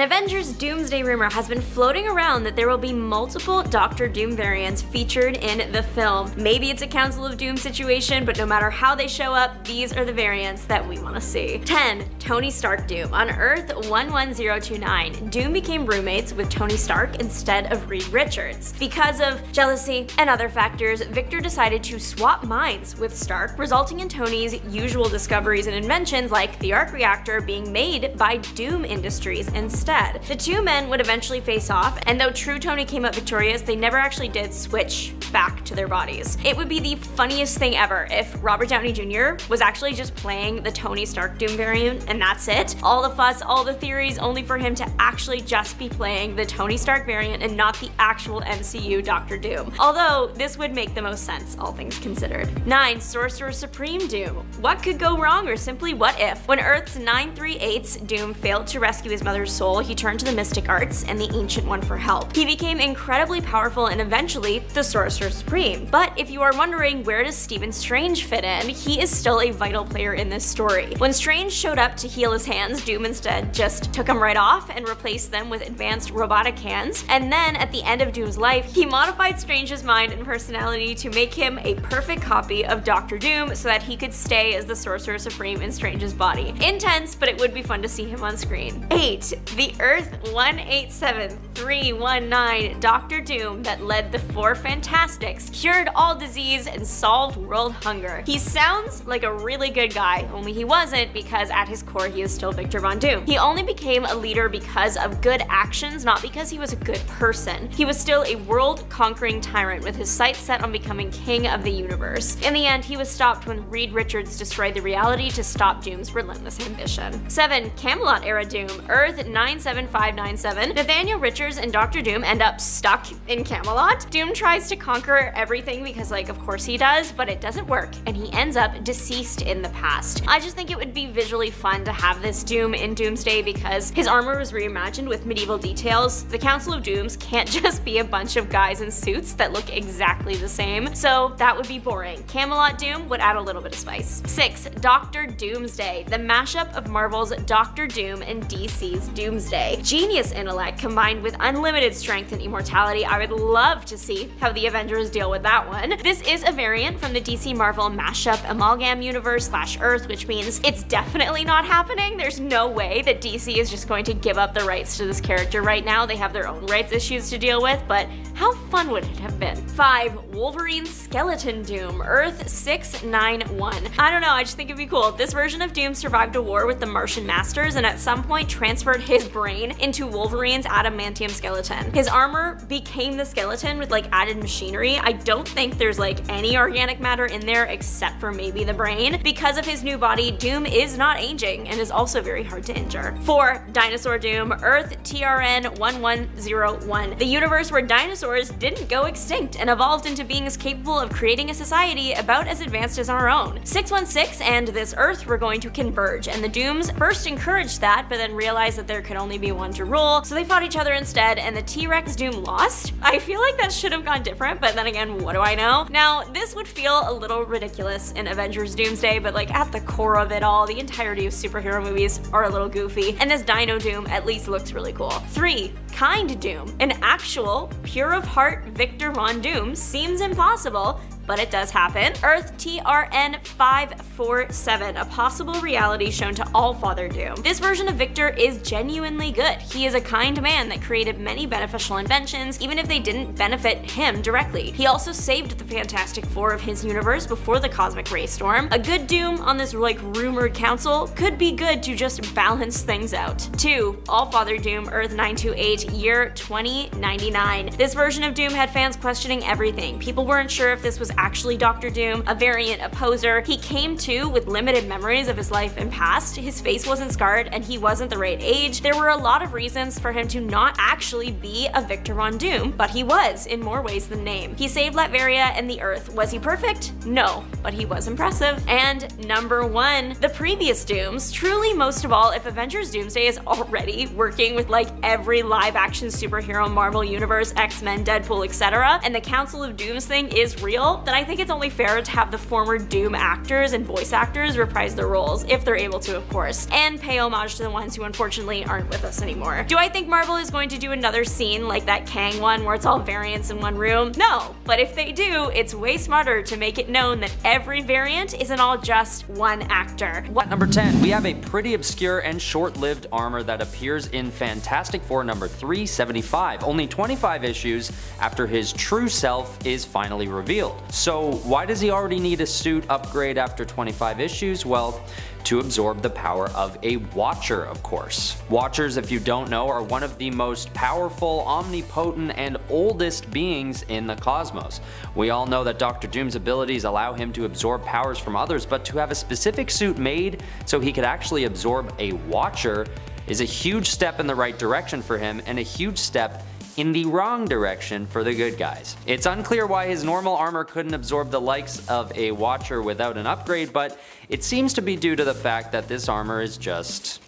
Avengers Doomsday rumor has been floating around that there will be multiple Doctor Doom variants featured in the film. Maybe it's a Council of Doom situation, but no matter how they show up, these are the variants that we want to see. 10. Tony Stark Doom. On Earth 11029, Doom became roommates with Tony Stark instead of Reed Richards. Because of jealousy and other factors, Victor decided to swap minds with Stark, resulting in Tony's usual discoveries and inventions like the arc reactor being made by Doom Industries instead. The two men would eventually face off, and though True Tony came out victorious, they never actually did switch back to their bodies. It would be the funniest thing ever if Robert Downey Jr. was actually just playing the Tony Stark Doom variant, and that's it. All the fuss, all the theories, only for him to actually just be playing the Tony Stark variant and not the actual MCU Doctor Doom. Although, this would make the most sense, all things considered. 9. Sorcerer Supreme Doom. What could go wrong, or simply what if? When Earth's 938's Doom failed to rescue his mother's soul, he turned to the mystic arts and the Ancient One for help. He became incredibly powerful and eventually the Sorcerer Supreme. But if you are wondering where does Stephen Strange fit in, he is still a vital player in this story. When Strange showed up to heal his hands, Doom instead just took them right off and replaced them with advanced robotic hands. And then at the end of Doom's life, he modified Strange's mind and personality to make him a perfect copy of Doctor Doom so that he could stay as the Sorcerer Supreme in Strange's body. Intense, but it would be fun to see him on screen. 8. The Earth 187319 Doctor Doom that led the Four Fantastics, cured all disease, and solved world hunger. He sounds like a really good guy, only he wasn't, because at his core he is still Victor Von Doom. He only became a leader because of good actions, not because he was a good person. He was still a world-conquering tyrant with his sights set on becoming king of the universe. In the end, he was stopped when Reed Richards destroyed the reality to stop Doom's relentless ambition. 7. Camelot era Doom. Earth 97597. Nathaniel Richards and Doctor Doom end up stuck in Camelot. Doom tries to conquer everything because, of course he does, but it doesn't work, and he ends up deceased in the past. I just think it would be visually fun to have this Doom in Doomsday because his armor was reimagined with medieval details. The Council of Dooms can't just be a bunch of guys in suits that look exactly the same, so that would be boring. Camelot Doom would add a little bit of spice. 6. Doctor Doomsday. The mashup of Marvel's Doctor Doom and DC's Doomsday. Genius intellect combined with unlimited strength and immortality. I would love to see how the Avengers deal with that one. This is a variant from the DC Marvel mashup amalgam universe / Earth, which means it's definitely not happening. There's no way that DC is just going to give up the rights to this character right now. They have their own rights issues to deal with, but how fun would it have been? 5. Wolverine Skeleton Doom. Earth 691. I don't know, I just think it'd be cool. This version of Doom survived a war with the Martian Masters and at some point transferred his brain into Wolverine's adamantium skeleton. His armor became the skeleton with added machinery. I don't think there's any organic matter in there except for maybe the brain. Because of his new body, Doom is not aging and is also very hard to injure. 4. Dinosaur Doom. Earth TRN 1101. The universe where dinosaurs didn't go extinct and evolved into beings capable of creating a society about as advanced as our own. 616 and this Earth were going to converge, and the Dooms first encouraged that, but then realized that there could only be one to rule, so they fought each other instead, and the T-Rex Doom lost. I feel like that should have gone different, but then again, what do I know? Now, this would feel a little ridiculous in Avengers Doomsday, but at the core of it all, the entirety of superhero movies are a little goofy, and this Dino Doom at least looks really cool. 3. Kind Doom. An actual, pure of heart Victor Von Doom seems impossible, but it does happen. Earth TRN 547, a possible reality shown to all Father Doom. This version of Victor is genuinely good. He is a kind man that created many beneficial inventions, even if they didn't benefit him directly. He also saved the Fantastic Four of his universe before the cosmic ray storm. A good Doom on this rumored council could be good to just balance things out. 2. All Father Doom, Earth 928, year 2099. This version of Doom had fans questioning everything. People weren't sure if this was actually Doctor Doom, a variant, a poser. He came to with limited memories of his life and past. His face wasn't scarred and he wasn't the right age. There were a lot of reasons for him to not actually be a Victor Von Doom, but he was in more ways than name. He saved Latveria and the Earth. Was he perfect? No, but he was impressive. And number 1, the previous Dooms. Truly, most of all, if Avengers Doomsday is already working with every live-action superhero Marvel Universe, X-Men, Deadpool, etc., and the Council of Dooms thing is real, then I think it's only fair to have the former Doom actors and voice actors reprise their roles, if they're able to of course, and pay homage to the ones who unfortunately aren't with us anymore. Do I think Marvel is going to do another scene like that Kang one where it's all variants in one room? No, but if they do, it's way smarter to make it known that every variant isn't all just one actor. At number 10, we have a pretty obscure and short-lived armor that appears in Fantastic Four number 375, only 25 issues after his true self is finally revealed. So why does he already need a suit upgrade after 25 issues? Well, to absorb the power of a Watcher, of course. Watchers, if you don't know, are one of the most powerful, omnipotent, and oldest beings in the cosmos. We all know that Dr. Doom's abilities allow him to absorb powers from others, but to have a specific suit made so he could actually absorb a Watcher is a huge step in the right direction for him, and a huge step in the wrong direction for the good guys. It's unclear why his normal armor couldn't absorb the likes of a Watcher without an upgrade, but it seems to be due to the fact that this armor is just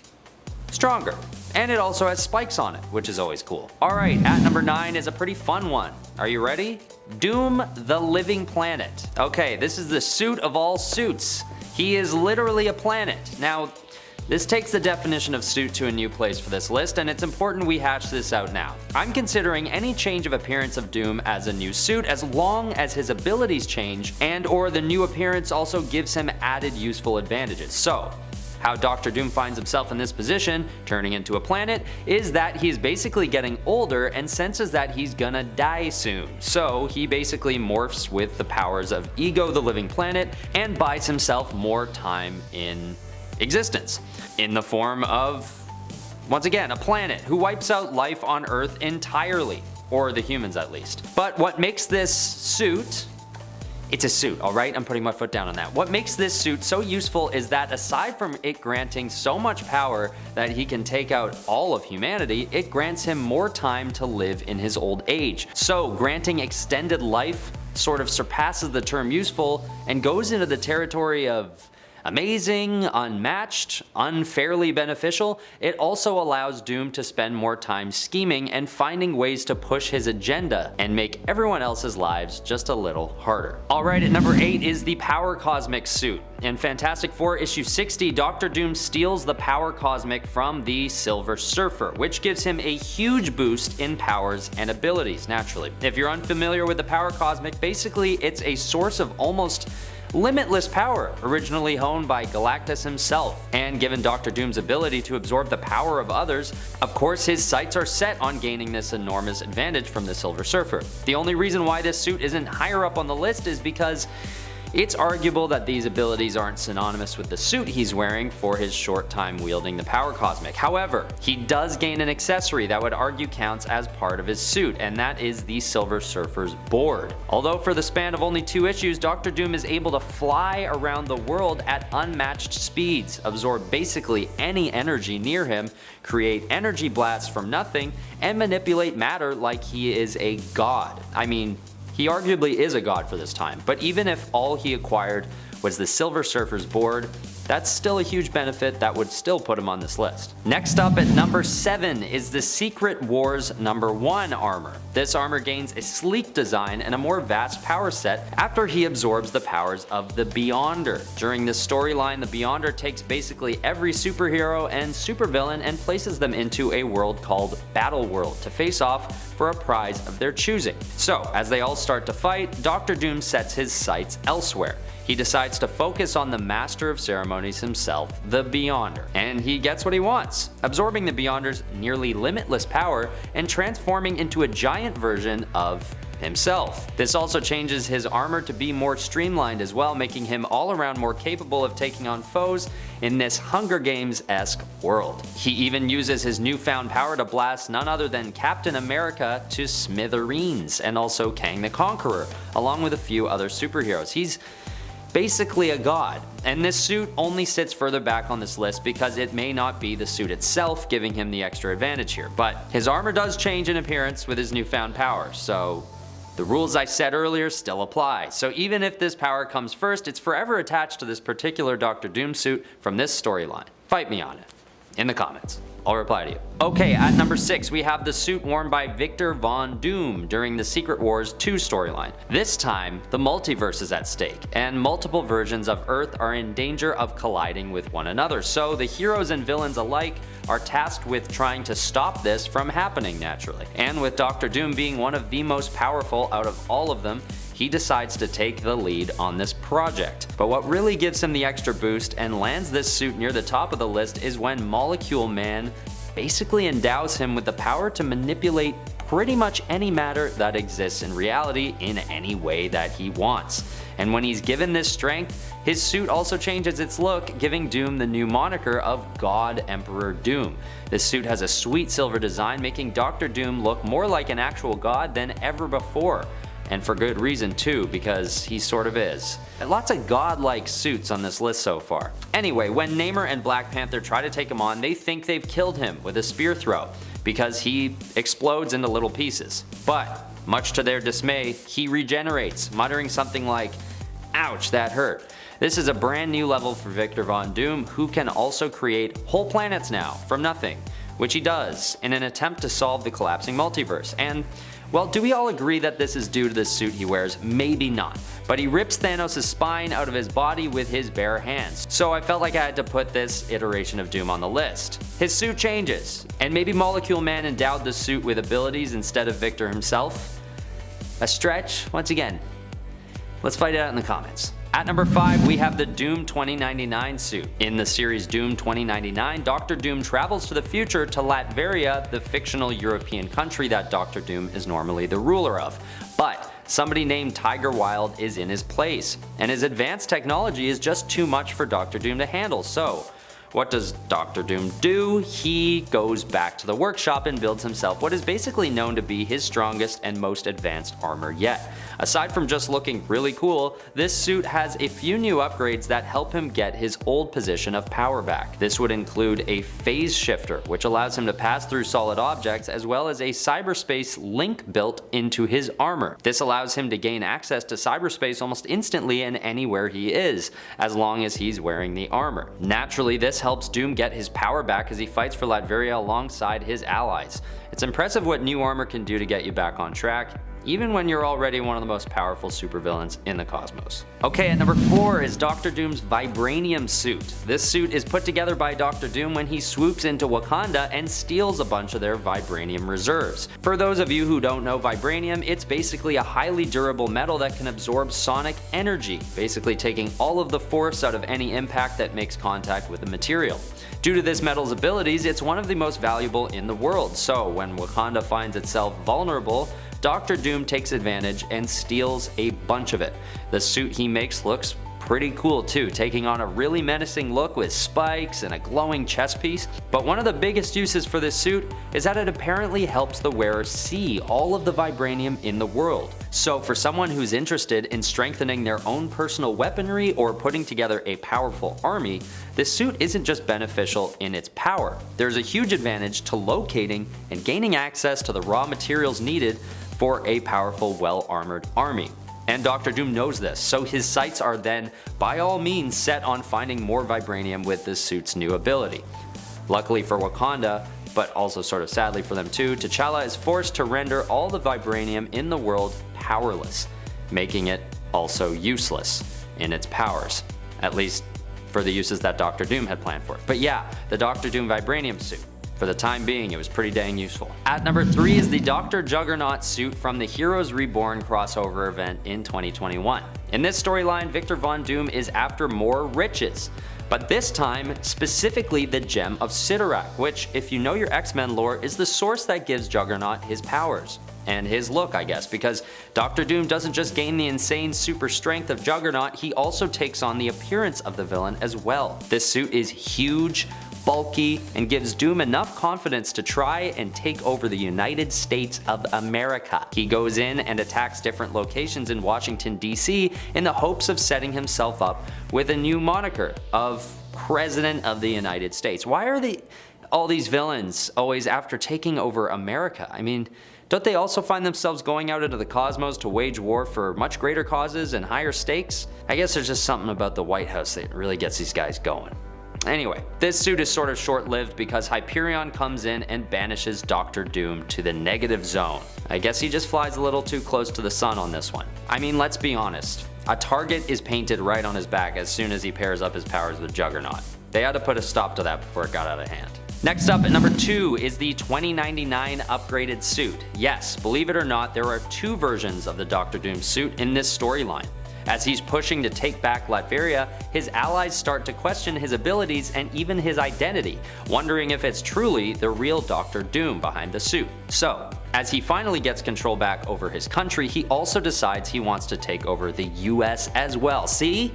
stronger. And it also has spikes on it, which is always cool. Alright, at number 9 is a pretty fun one. Are you ready? Doom the Living Planet. Okay, this is the suit of all suits. He is literally a planet. Now, this takes the definition of suit to a new place for this list, and it's important we hash this out now. I'm considering any change of appearance of Doom as a new suit as long as his abilities change and or the new appearance also gives him added useful advantages. So, how Dr. Doom finds himself in this position, turning into a planet, is that he's basically getting older and senses that he's gonna die soon. So he basically morphs with the powers of Ego the Living Planet and buys himself more time in existence, in the form of, once again, a planet who wipes out life on Earth entirely, or the humans at least. But what makes this suit, it's a suit, alright? I'm putting my foot down on that. What makes this suit so useful is that aside from it granting so much power that he can take out all of humanity, it grants him more time to live in his old age. So granting extended life sort of surpasses the term useful and goes into the territory of amazing, unmatched, unfairly beneficial. It also allows Doom to spend more time scheming and finding ways to push his agenda and make everyone else's lives just a little harder. Alright, at number 8 is the Power Cosmic suit. In Fantastic Four issue 60, Dr. Doom steals the Power Cosmic from the Silver Surfer, which gives him a huge boost in powers and abilities, naturally. If you're unfamiliar with the Power Cosmic, basically it's a source of almost limitless power, originally honed by Galactus himself, and given Dr. Doom's ability to absorb the power of others, of course his sights are set on gaining this enormous advantage from the Silver Surfer. The only reason why this suit isn't higher up on the list is because it's arguable that these abilities aren't synonymous with the suit he's wearing for his short time wielding the Power Cosmic. However, he does gain an accessory that would argue counts as part of his suit, and that is the Silver Surfer's board. Although for the span of only 2 issues, Dr. Doom is able to fly around the world at unmatched speeds, absorb basically any energy near him, create energy blasts from nothing, and manipulate matter like he is a god. I mean, he arguably is a god for this time, but even if all he acquired was the Silver Surfer's board, that's still a huge benefit that would still put him on this list. Next up at number 7 is the Secret Wars number 1 armor. This armor gains a sleek design and a more vast power set after he absorbs the powers of the Beyonder. During this storyline, the Beyonder takes basically every superhero and supervillain and places them into a world called Battle World to face off for a prize of their choosing. So, as they all start to fight, Dr. Doom sets his sights elsewhere. He decides to focus on the Master of Ceremonies himself, the Beyonder, and he gets what he wants, absorbing the Beyonder's nearly limitless power and transforming into a giant version of himself. This also changes his armor to be more streamlined as well, making him all around more capable of taking on foes in this Hunger Games-esque world. He even uses his newfound power to blast none other than Captain America to smithereens, and also Kang the Conqueror, along with a few other superheroes. He's basically a god, and this suit only sits further back on this list because it may not be the suit itself giving him the extra advantage here, but his armor does change in appearance with his newfound power, so the rules I said earlier still apply. So even if this power comes first, it's forever attached to this particular Dr. Doom suit from this storyline. Fight me on it in the comments. I'll reply to you. Okay, at number 6, we have the suit worn by Victor Von Doom during the Secret Wars 2 storyline. This time, the multiverse is at stake, and multiple versions of Earth are in danger of colliding with one another, so the heroes and villains alike are tasked with trying to stop this from happening naturally. And with Doctor Doom being one of the most powerful out of all of them, he decides to take the lead on this project. But what really gives him the extra boost and lands this suit near the top of the list is when Molecule Man basically endows him with the power to manipulate pretty much any matter that exists in reality in any way that he wants. And when he's given this strength, his suit also changes its look, giving Doom the new moniker of God Emperor Doom. This suit has a sweet silver design, making Doctor Doom look more like an actual god than ever before. And for good reason too, because he sort of is. And lots of godlike suits on this list so far. Anyway, when Namor and Black Panther try to take him on, they think they've killed him with a spear throw, because he explodes into little pieces. But, much to their dismay, he regenerates, muttering something like, "Ouch, that hurt." This is a brand new level for Victor Von Doom, who can also create whole planets now from nothing, which he does in an attempt to solve the collapsing multiverse. And well, do we all agree that this is due to the suit he wears? Maybe not. But he rips Thanos' spine out of his body with his bare hands. So I felt like I had to put this iteration of Doom on the list. His suit changes, and maybe Molecule Man endowed the suit with abilities instead of Victor himself. A stretch? Once again, let's fight it out in the comments. At number 5, we have the Doom 2099 suit. In the series Doom 2099, Doctor Doom travels to the future to Latveria, the fictional European country that Doctor Doom is normally the ruler of. But somebody named Tiger Wilde is in his place, and his advanced technology is just too much for Doctor Doom to handle, so what does Doctor Doom do? He goes back to the workshop and builds himself what is basically known to be his strongest and most advanced armor yet. Aside from just looking really cool, this suit has a few new upgrades that help him get his old position of power back. This would include a phase shifter, which allows him to pass through solid objects, as well as a cyberspace link built into his armor. This allows him to gain access to cyberspace almost instantly and anywhere he is, as long as he's wearing the armor. Naturally, this helps Doom get his power back as he fights for Latveria alongside his allies. It's impressive what new armor can do to get you back on track, even when you're already one of the most powerful supervillains in the cosmos. Okay, at number 4 is Doctor Doom's Vibranium suit. This suit is put together by Doctor Doom when he swoops into Wakanda and steals a bunch of their vibranium reserves. For those of you who don't know vibranium, it's basically a highly durable metal that can absorb sonic energy, basically taking all of the force out of any impact that makes contact with the material. Due to this metal's abilities, it's one of the most valuable in the world, so when Wakanda finds itself vulnerable, Doctor Doom takes advantage and steals a bunch of it. The suit he makes looks pretty cool too, taking on a really menacing look with spikes and a glowing chest piece. But one of the biggest uses for this suit is that it apparently helps the wearer see all of the vibranium in the world. So for someone who's interested in strengthening their own personal weaponry or putting together a powerful army, this suit isn't just beneficial in its power. There's a huge advantage to locating and gaining access to the raw materials needed for a powerful, well-armored army. And Doctor Doom knows this, so his sights are then, by all means, set on finding more vibranium with this suit's new ability. Luckily for Wakanda, but also sort of sadly for them too, T'Challa is forced to render all the vibranium in the world powerless, making it also useless in its powers, at least for the uses that Doctor Doom had planned for it. But yeah, the Doctor Doom vibranium suit. For the time being, it was pretty dang useful. At number 3 is the Dr. Juggernaut suit from the Heroes Reborn crossover event in 2021. In this storyline, Victor Von Doom is after more riches, but this time, specifically the Gem of Sidorak, which, if you know your X-Men lore, is the source that gives Juggernaut his powers. And his look, I guess, because Doctor Doom doesn't just gain the insane super strength of Juggernaut, he also takes on the appearance of the villain as well. This suit is huge, bulky, and gives Doom enough confidence to try and take over the United States of America. He goes in and attacks different locations in Washington, D.C. in the hopes of setting himself up with a new moniker of President of the United States. Why are all these villains always after taking over America? I mean, don't they also find themselves going out into the cosmos to wage war for much greater causes and higher stakes? I guess there's just something about the White House that really gets these guys going. Anyway, this suit is sort of short-lived because Hyperion comes in and banishes Dr. Doom to the negative zone. I guess he just flies a little too close to the sun on this one. I mean, let's be honest. A target is painted right on his back as soon as he pairs up his powers with Juggernaut. They had to put a stop to that before it got out of hand. Next up at number 2 is the 2099 upgraded suit. Yes, believe it or not, there are 2 versions of the Dr. Doom suit in this storyline. As he's pushing to take back Latveria, his allies start to question his abilities and even his identity, wondering if it's truly the real Dr. Doom behind the suit. So, as he finally gets control back over his country, he also decides he wants to take over the US as well. See?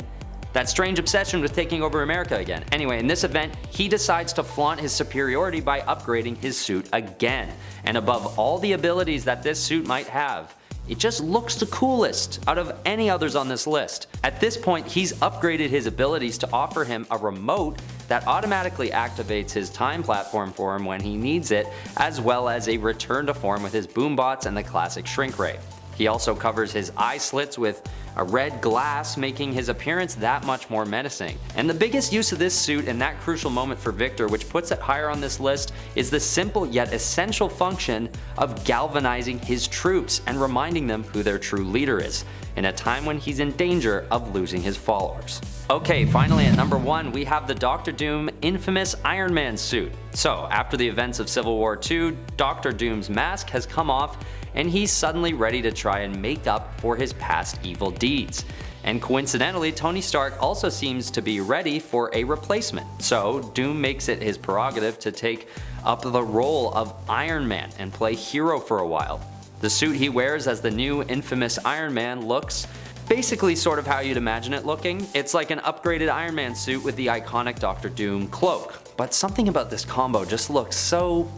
That strange obsession with taking over America again. Anyway, in this event, he decides to flaunt his superiority by upgrading his suit again. And above all the abilities that this suit might have, it just looks the coolest out of any others on this list. At this point, he's upgraded his abilities to offer him a remote that automatically activates his time platform for him when he needs it, as well as a return to form with his boombots and the classic shrink ray. He also covers his eye slits with a red glass, making his appearance that much more menacing. And the biggest use of this suit in that crucial moment for Victor, which puts it higher on this list, is the simple yet essential function of galvanizing his troops and reminding them who their true leader is, in a time when he's in danger of losing his followers. Okay, finally at number 1, we have the Dr. Doom infamous Iron Man suit. So, after the events of Civil War II, Dr. Doom's mask has come off, and he's suddenly ready to try and make up for his past evil deeds. And coincidentally, Tony Stark also seems to be ready for a replacement. So Doom makes it his prerogative to take up the role of Iron Man and play hero for a while. The suit he wears as the new infamous Iron Man looks basically sort of how you'd imagine it looking. It's like an upgraded Iron Man suit with the iconic Dr. Doom cloak. But something about this combo just looks so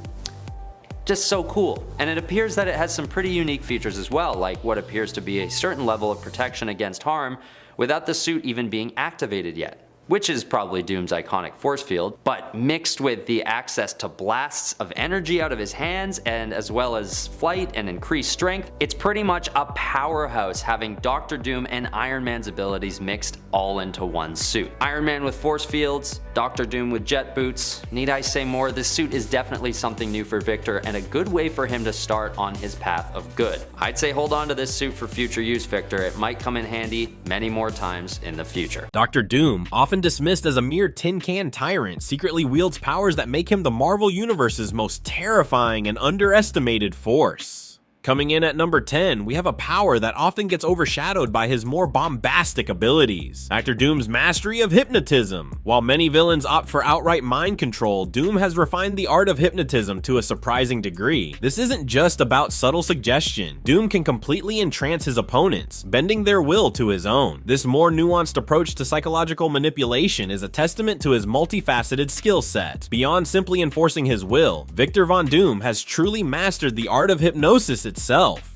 cool. And it appears that it has some pretty unique features as well, like what appears to be a certain level of protection against harm without the suit even being activated yet. Which is probably Doom's iconic force field, but mixed with the access to blasts of energy out of his hands and as well as flight and increased strength, it's pretty much a powerhouse having Dr. Doom and Iron Man's abilities mixed all into one suit. Iron Man with force fields, Dr. Doom with jet boots. Need I say more? This suit is definitely something new for Victor and a good way for him to start on his path of good. I'd say hold on to this suit for future use, Victor. It might come in handy many more times in the future. Dr. Doom, often dismissed as a mere tin can tyrant, secretly wields powers that make him the Marvel Universe's most terrifying and underestimated force. Coming in at number 10, we have a power that often gets overshadowed by his more bombastic abilities. Dr. Doom's mastery of hypnotism. While many villains opt for outright mind control, Doom has refined the art of hypnotism to a surprising degree. This isn't just about subtle suggestion. Doom can completely entrance his opponents, bending their will to his own. This more nuanced approach to psychological manipulation is a testament to his multifaceted skill set. Beyond simply enforcing his will, Victor Von Doom has truly mastered the art of hypnosis itself.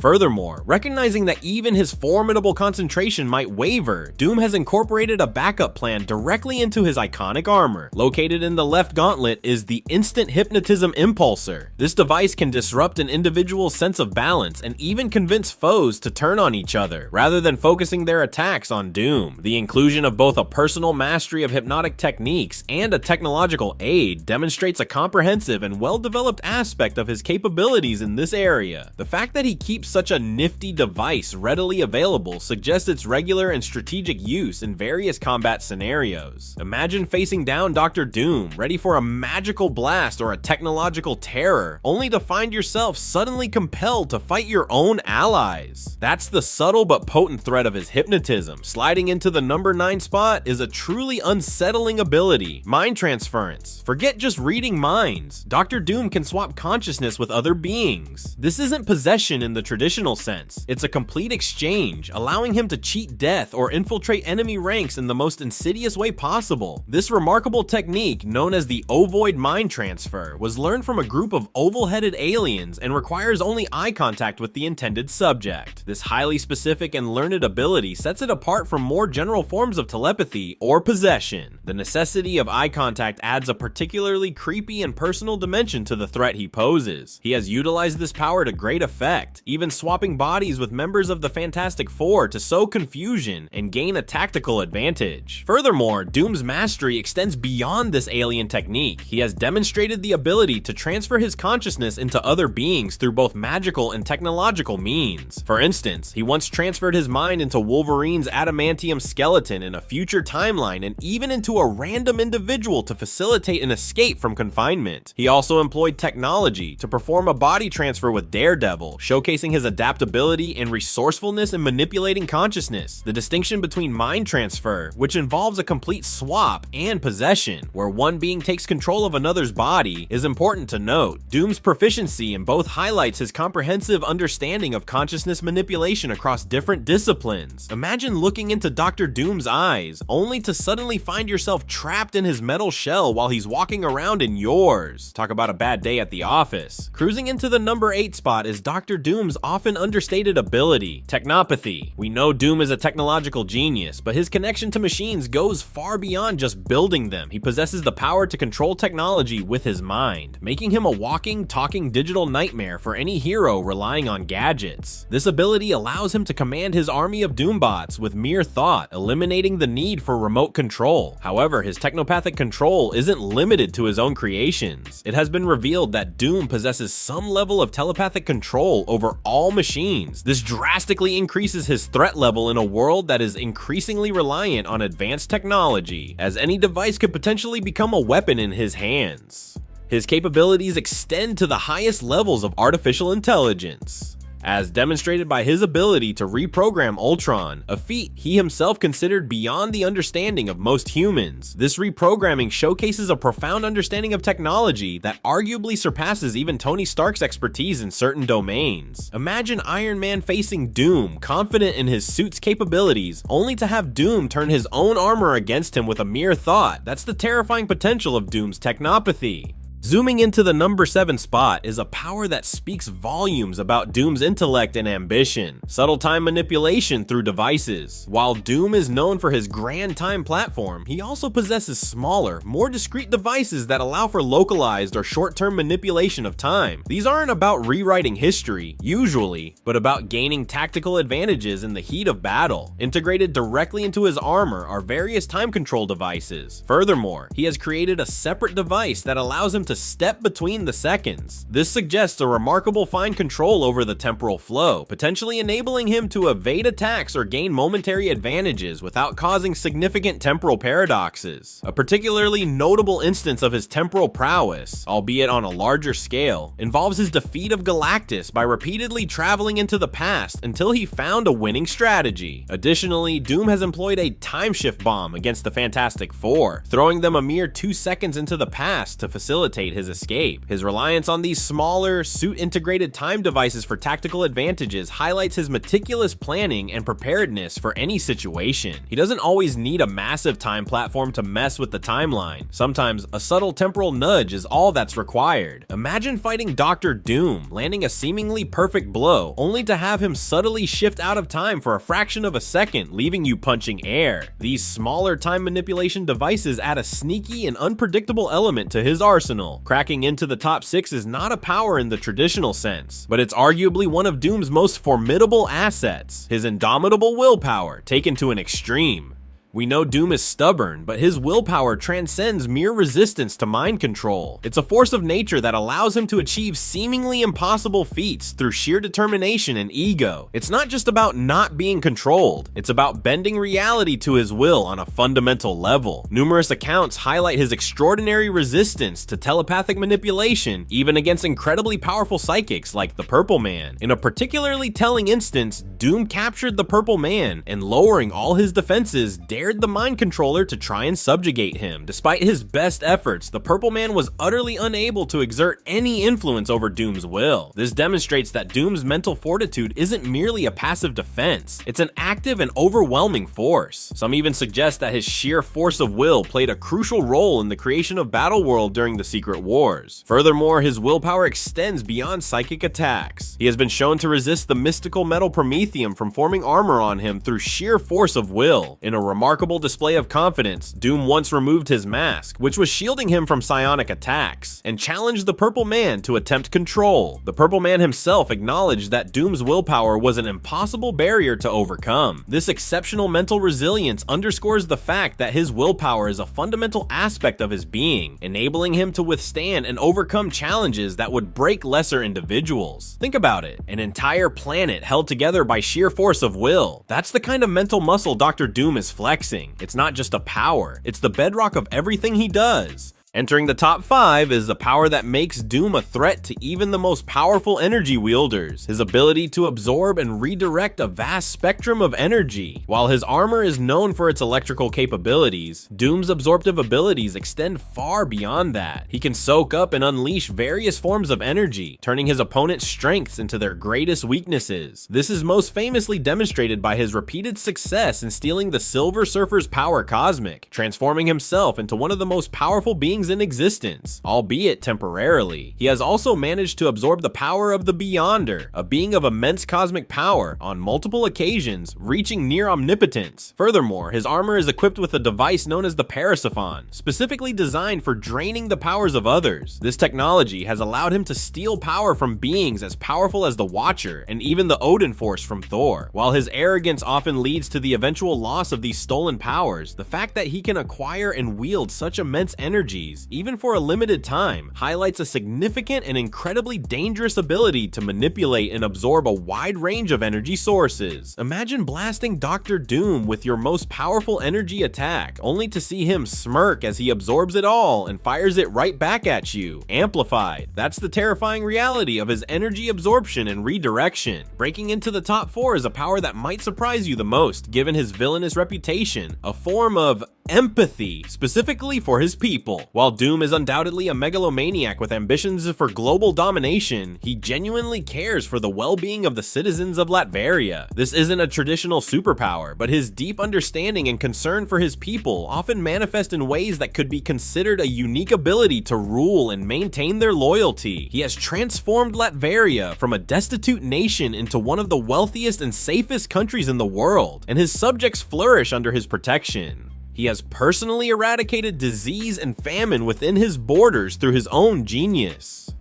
Furthermore, recognizing that even his formidable concentration might waver, Doom has incorporated a backup plan directly into his iconic armor. Located in the left gauntlet is the Instant Hypnotism Impulsor. This device can disrupt an individual's sense of balance and even convince foes to turn on each other, rather than focusing their attacks on Doom. The inclusion of both a personal mastery of hypnotic techniques and a technological aid demonstrates a comprehensive and well-developed aspect of his capabilities in this area. The fact that he keeps such a nifty device readily available suggests its regular and strategic use in various combat scenarios. Imagine facing down Dr. Doom, ready for a magical blast or a technological terror, only to find yourself suddenly compelled to fight your own allies. That's the subtle but potent threat of his hypnotism. Sliding into the number 9 spot is a truly unsettling ability, mind transference. Forget just reading minds. Dr. Doom can swap consciousness with other beings. This isn't possession in the traditional sense. It's a complete exchange, allowing him to cheat death or infiltrate enemy ranks in the most insidious way possible. This remarkable technique, known as the ovoid mind transfer, was learned from a group of oval-headed aliens and requires only eye contact with the intended subject. This highly specific and learned ability sets it apart from more general forms of telepathy or possession. The necessity of eye contact adds a particularly creepy and personal dimension to the threat he poses. He has utilized this power to great effect, effect, even swapping bodies with members of the Fantastic Four to sow confusion and gain a tactical advantage. Furthermore, Doom's mastery extends beyond this alien technique. He has demonstrated the ability to transfer his consciousness into other beings through both magical and technological means. For instance, he once transferred his mind into Wolverine's adamantium skeleton in a future timeline and even into a random individual to facilitate an escape from confinement. He also employed technology to perform a body transfer with Daredevil, showcasing his adaptability and resourcefulness in manipulating consciousness. The distinction between mind transfer, which involves a complete swap, and possession, where one being takes control of another's body, is important to note. Doom's proficiency in both highlights his comprehensive understanding of consciousness manipulation across different disciplines. Imagine looking into Dr. Doom's eyes, only to suddenly find yourself trapped in his metal shell while he's walking around in yours. Talk about a bad day at the office. Cruising into the number 8 spot is Dr. Doom's often understated ability, technopathy. We know Doom is a technological genius, but his connection to machines goes far beyond just building them. He possesses the power to control technology with his mind, making him a walking, talking digital nightmare for any hero relying on gadgets. This ability allows him to command his army of Doombots with mere thought, eliminating the need for remote control. However, his technopathic control isn't limited to his own creations. It has been revealed that Doom possesses some level of telepathic control over all machines. This drastically increases his threat level in a world that is increasingly reliant on advanced technology, as any device could potentially become a weapon in his hands. His capabilities extend to the highest levels of artificial intelligence, as demonstrated by his ability to reprogram Ultron, a feat he himself considered beyond the understanding of most humans. This reprogramming showcases a profound understanding of technology that arguably surpasses even Tony Stark's expertise in certain domains. Imagine Iron Man facing Doom, confident in his suit's capabilities, only to have Doom turn his own armor against him with a mere thought. That's the terrifying potential of Doom's technopathy. Zooming into the number 7 spot is a power that speaks volumes about Doom's intellect and ambition, subtle time manipulation through devices. While Doom is known for his grand time platform, he also possesses smaller, more discrete devices that allow for localized or short-term manipulation of time. These aren't about rewriting history, usually, but about gaining tactical advantages in the heat of battle. Integrated directly into his armor are various time control devices. Furthermore, he has created a separate device that allows him to step between the seconds. This suggests a remarkable fine control over the temporal flow, potentially enabling him to evade attacks or gain momentary advantages without causing significant temporal paradoxes. A particularly notable instance of his temporal prowess, albeit on a larger scale, involves his defeat of Galactus by repeatedly traveling into the past until he found a winning strategy. Additionally, Doom has employed a time shift bomb against the Fantastic Four, throwing them a mere 2 seconds into the past to facilitate his escape. His reliance on these smaller, suit-integrated time devices for tactical advantages highlights his meticulous planning and preparedness for any situation. He doesn't always need a massive time platform to mess with the timeline. Sometimes a subtle temporal nudge is all that's required. Imagine fighting Dr. Doom, landing a seemingly perfect blow, only to have him subtly shift out of time for a fraction of a second, leaving you punching air. These smaller time manipulation devices add a sneaky and unpredictable element to his arsenal. Cracking into the top 6 is not a power in the traditional sense, but it's arguably one of Doom's most formidable assets, his indomitable willpower taken to an extreme. We know Doom is stubborn, but his willpower transcends mere resistance to mind control. It's a force of nature that allows him to achieve seemingly impossible feats through sheer determination and ego. It's not just about not being controlled, it's about bending reality to his will on a fundamental level. Numerous accounts highlight his extraordinary resistance to telepathic manipulation, even against incredibly powerful psychics like the Purple Man. In a particularly telling instance, Doom captured the Purple Man and, lowering all his defenses, dared the mind controller to try and subjugate him. Despite his best efforts, the Purple Man was utterly unable to exert any influence over Doom's will. This demonstrates that Doom's mental fortitude isn't merely a passive defense, it's an active and overwhelming force. Some even suggest that his sheer force of will played a crucial role in the creation of Battleworld during the Secret Wars. Furthermore, his willpower extends beyond psychic attacks. He has been shown to resist the mystical metal Promethium from forming armor on him through sheer force of will. In a remarkable remarkable display of confidence, Doom once removed his mask, which was shielding him from psionic attacks, and challenged the Purple Man to attempt control. The Purple Man himself acknowledged that Doom's willpower was an impossible barrier to overcome. This exceptional mental resilience underscores the fact that his willpower is a fundamental aspect of his being, enabling him to withstand and overcome challenges that would break lesser individuals. Think about it, an entire planet held together by sheer force of will. That's the kind of mental muscle Dr. Doom is flexing. It's not just a power, it's the bedrock of everything he does. Entering the top 5 is the power that makes Doom a threat to even the most powerful energy wielders, his ability to absorb and redirect a vast spectrum of energy. While his armor is known for its electrical capabilities, Doom's absorptive abilities extend far beyond that. He can soak up and unleash various forms of energy, turning his opponent's strengths into their greatest weaknesses. This is most famously demonstrated by his repeated success in stealing the Silver Surfer's power cosmic, transforming himself into one of the most powerful beings in existence, albeit temporarily. He has also managed to absorb the power of the Beyonder, a being of immense cosmic power, on multiple occasions, reaching near omnipotence. Furthermore, his armor is equipped with a device known as the Parasiphon, specifically designed for draining the powers of others. This technology has allowed him to steal power from beings as powerful as the Watcher and even the Odin Force from Thor. While his arrogance often leads to the eventual loss of these stolen powers, the fact that he can acquire and wield such immense energies, even for a limited time, highlights a significant and incredibly dangerous ability to manipulate and absorb a wide range of energy sources. Imagine blasting Dr. Doom with your most powerful energy attack, only to see him smirk as he absorbs it all and fires it right back at you, amplified. That's the terrifying reality of his energy absorption and redirection. Breaking into the top 4 is a power that might surprise you the most, given his villainous reputation, a form of empathy, specifically for his people. While Doom is undoubtedly a megalomaniac with ambitions for global domination, he genuinely cares for the well-being of the citizens of Latveria. This isn't a traditional superpower, but his deep understanding and concern for his people often manifest in ways that could be considered a unique ability to rule and maintain their loyalty. He has transformed Latveria from a destitute nation into one of the wealthiest and safest countries in the world, and his subjects flourish under his protection. He has personally eradicated disease and famine within his borders through his own genius.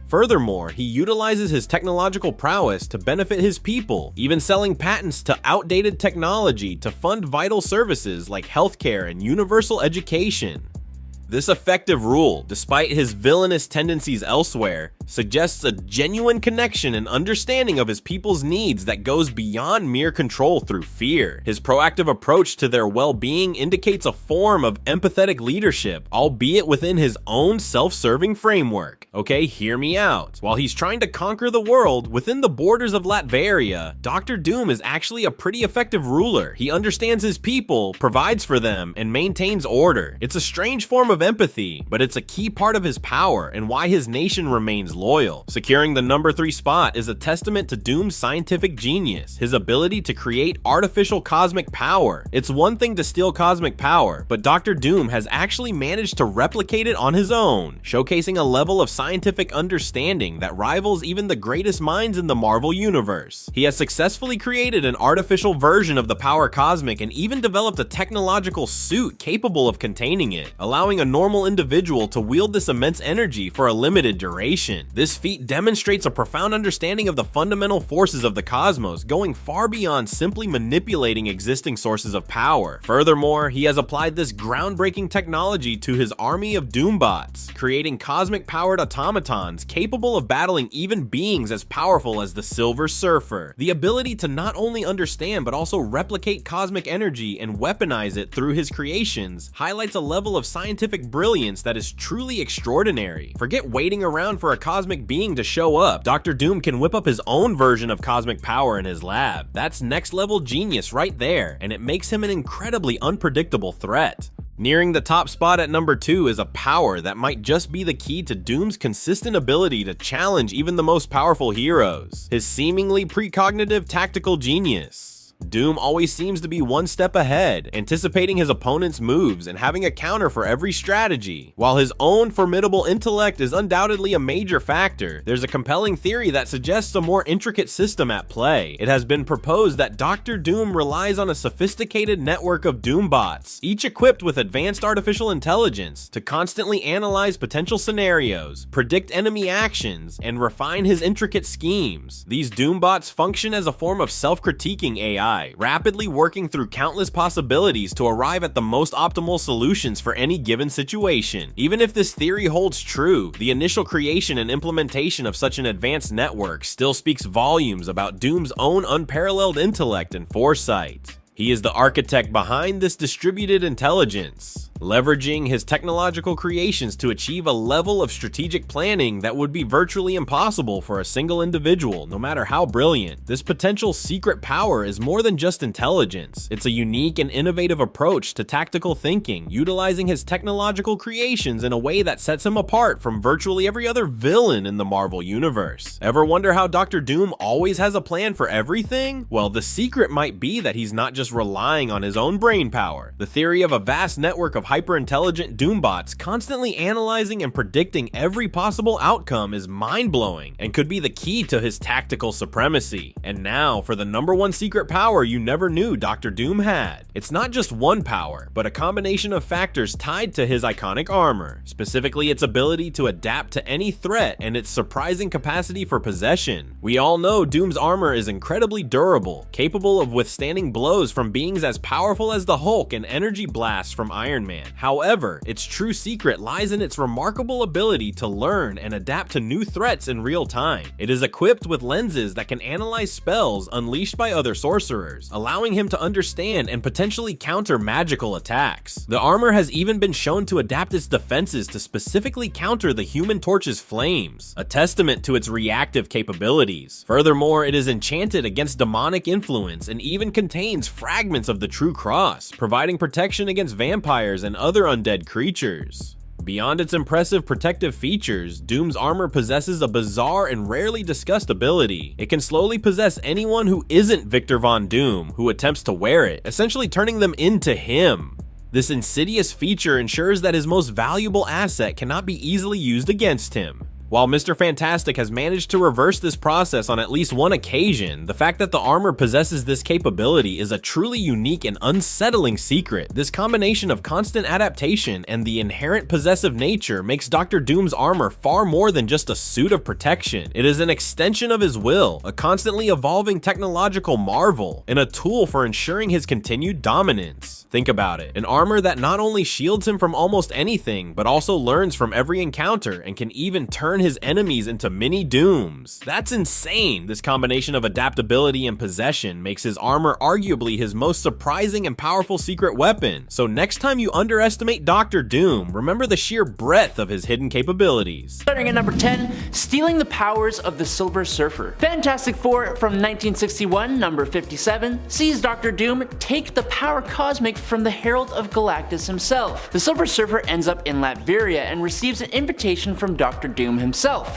Furthermore, he utilizes his technological prowess to benefit his people, even selling patents to outdated technology to fund vital services like healthcare and universal education. This effective rule, despite his villainous tendencies elsewhere, suggests a genuine connection and understanding of his people's needs that goes beyond mere control through fear. His proactive approach to their well-being indicates a form of empathetic leadership, albeit within his own self-serving framework. Okay, hear me out. While he's trying to conquer the world within the borders of Latveria, Dr. Doom is actually a pretty effective ruler. He understands his people, provides for them, and maintains order. It's a strange form of empathy, but it's a key part of his power and why his nation remains loyal. Securing the number 3 spot is a testament to Doom's scientific genius, his ability to create artificial cosmic power. It's one thing to steal cosmic power, but Dr. Doom has actually managed to replicate it on his own, showcasing a level of scientific understanding that rivals even the greatest minds in the Marvel Universe. He has successfully created an artificial version of the power cosmic and even developed a technological suit capable of containing it, allowing a normal individual to wield this immense energy for a limited duration. This feat demonstrates a profound understanding of the fundamental forces of the cosmos, going far beyond simply manipulating existing sources of power. Furthermore, he has applied this groundbreaking technology to his army of Doombots, creating cosmic-powered automatons capable of battling even beings as powerful as the Silver Surfer. The ability to not only understand but also replicate cosmic energy and weaponize it through his creations highlights a level of scientific brilliance that is truly extraordinary. Forget waiting around for a cosmic being to show up. Dr. Doom can whip up his own version of cosmic power in his lab. That's next level genius right there, and it makes him an incredibly unpredictable threat. Nearing the top spot at number 2 is a power that might just be the key to Doom's consistent ability to challenge even the most powerful heroes: his seemingly precognitive tactical genius. Doom always seems to be one step ahead, anticipating his opponent's moves and having a counter for every strategy. While his own formidable intellect is undoubtedly a major factor, there's a compelling theory that suggests a more intricate system at play. It has been proposed that Dr. Doom relies on a sophisticated network of Doombots, each equipped with advanced artificial intelligence, to constantly analyze potential scenarios, predict enemy actions, and refine his intricate schemes. These Doombots function as a form of self-critiquing AI, rapidly working through countless possibilities to arrive at the most optimal solutions for any given situation. Even if this theory holds true, the initial creation and implementation of such an advanced network still speaks volumes about Doom's own unparalleled intellect and foresight. He is the architect behind this distributed intelligence, leveraging his technological creations to achieve a level of strategic planning that would be virtually impossible for a single individual, no matter how brilliant. This potential secret power is more than just intelligence. It's a unique and innovative approach to tactical thinking, utilizing his technological creations in a way that sets him apart from virtually every other villain in the Marvel Universe. Ever wonder how Dr. Doom always has a plan for everything? Well, the secret might be that he's not just relying on his own brainpower. The theory of a vast network of hyper-intelligent Doombots constantly analyzing and predicting every possible outcome is mind-blowing and could be the key to his tactical supremacy. And now for the #1 secret power you never knew Dr. Doom had. It's not just one power, but a combination of factors tied to his iconic armor, specifically its ability to adapt to any threat and its surprising capacity for possession. We all know Doom's armor is incredibly durable, capable of withstanding blows from beings as powerful as the Hulk and energy blasts from Iron Man. However, its true secret lies in its remarkable ability to learn and adapt to new threats in real time. It is equipped with lenses that can analyze spells unleashed by other sorcerers, allowing him to understand and potentially counter magical attacks. The armor has even been shown to adapt its defenses to specifically counter the Human Torch's flames, a testament to its reactive capabilities. Furthermore, it is enchanted against demonic influence and even contains fragments of the True Cross, providing protection against vampires and other undead creatures. Beyond its impressive protective features, Doom's armor possesses a bizarre and rarely discussed ability. It can slowly possess anyone who isn't Victor Von Doom who attempts to wear it, essentially turning them into him. This insidious feature ensures that his most valuable asset cannot be easily used against him. While Mr. Fantastic has managed to reverse this process on at least one occasion, the fact that the armor possesses this capability is a truly unique and unsettling secret. This combination of constant adaptation and the inherent possessive nature makes Dr. Doom's armor far more than just a suit of protection. It is an extension of his will, a constantly evolving technological marvel, and a tool for ensuring his continued dominance. Think about it, an armor that not only shields him from almost anything, but also learns from every encounter and can even turn his enemies into mini Dooms. That's insane. This combination of adaptability and possession makes his armor arguably his most surprising and powerful secret weapon. So next time you underestimate Dr. Doom, remember the sheer breadth of his hidden capabilities. Starting at number 10, stealing the powers of the Silver Surfer. Fantastic Four from 1961, number 57, sees Dr. Doom take the power cosmic from the Herald of Galactus himself. The Silver Surfer ends up in Latveria and receives an invitation from Dr. Doom himself.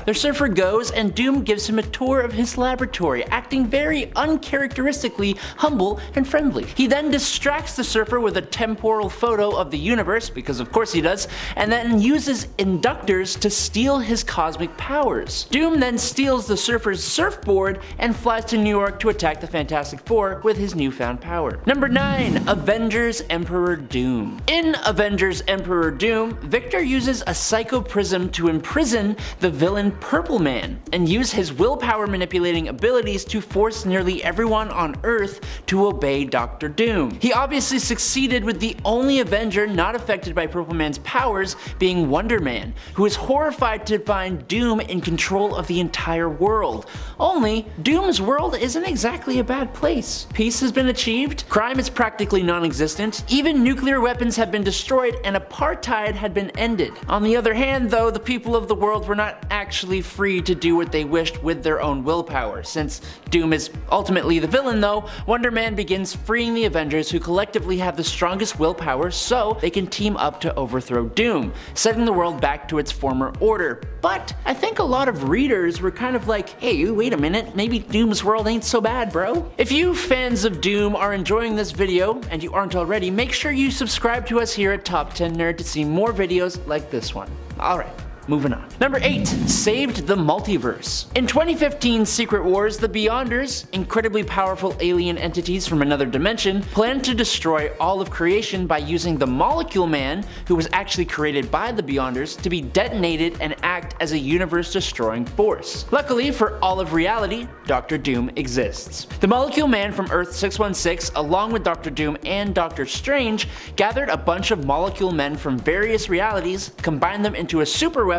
The Surfer goes and Doom gives him a tour of his laboratory, acting very uncharacteristically humble and friendly. He then distracts the Surfer with a temporal photo of the universe, because of course he does, and then uses inductors to steal his cosmic powers. Doom then steals the Surfer's surfboard and flies to New York to attack the Fantastic Four with his newfound power. Number 9, Avengers Emperor Doom. In Avengers Emperor Doom, Victor uses a psychoprism to imprison the villain Purple Man and use his willpower manipulating abilities to force nearly everyone on Earth to obey Dr. Doom. He obviously succeeded, with the only Avenger not affected by Purple Man's powers being Wonder Man, who is horrified to find Doom in control of the entire world. Only, Doom's world isn't exactly a bad place. Peace has been achieved, crime is practically non-existent, even nuclear weapons have been destroyed, and apartheid had been ended. On the other hand though, the people of the world were not not actually free to do what they wished with their own willpower. Since Doom is ultimately the villain though, Wonder Man begins freeing the Avengers, who collectively have the strongest willpower, so they can team up to overthrow Doom, setting the world back to its former order. But I think a lot of readers were kind of like, hey, wait a minute, maybe Doom's world ain't so bad, bro. If you fans of Doom are enjoying this video, and you aren't already, make sure you subscribe to us here at Top 10 Nerd to see more videos like this one. Alright. Moving on. Number 8. Saved the multiverse. In 2015's Secret Wars, the Beyonders, incredibly powerful alien entities from another dimension, planned to destroy all of creation by using the Molecule Man, who was actually created by the Beyonders, to be detonated and act as a universe-destroying force. Luckily for all of reality, Dr. Doom exists. The Molecule Man from Earth 616, along with Dr. Doom and Doctor Strange, gathered a bunch of Molecule Men from various realities, combined them into a super weapon,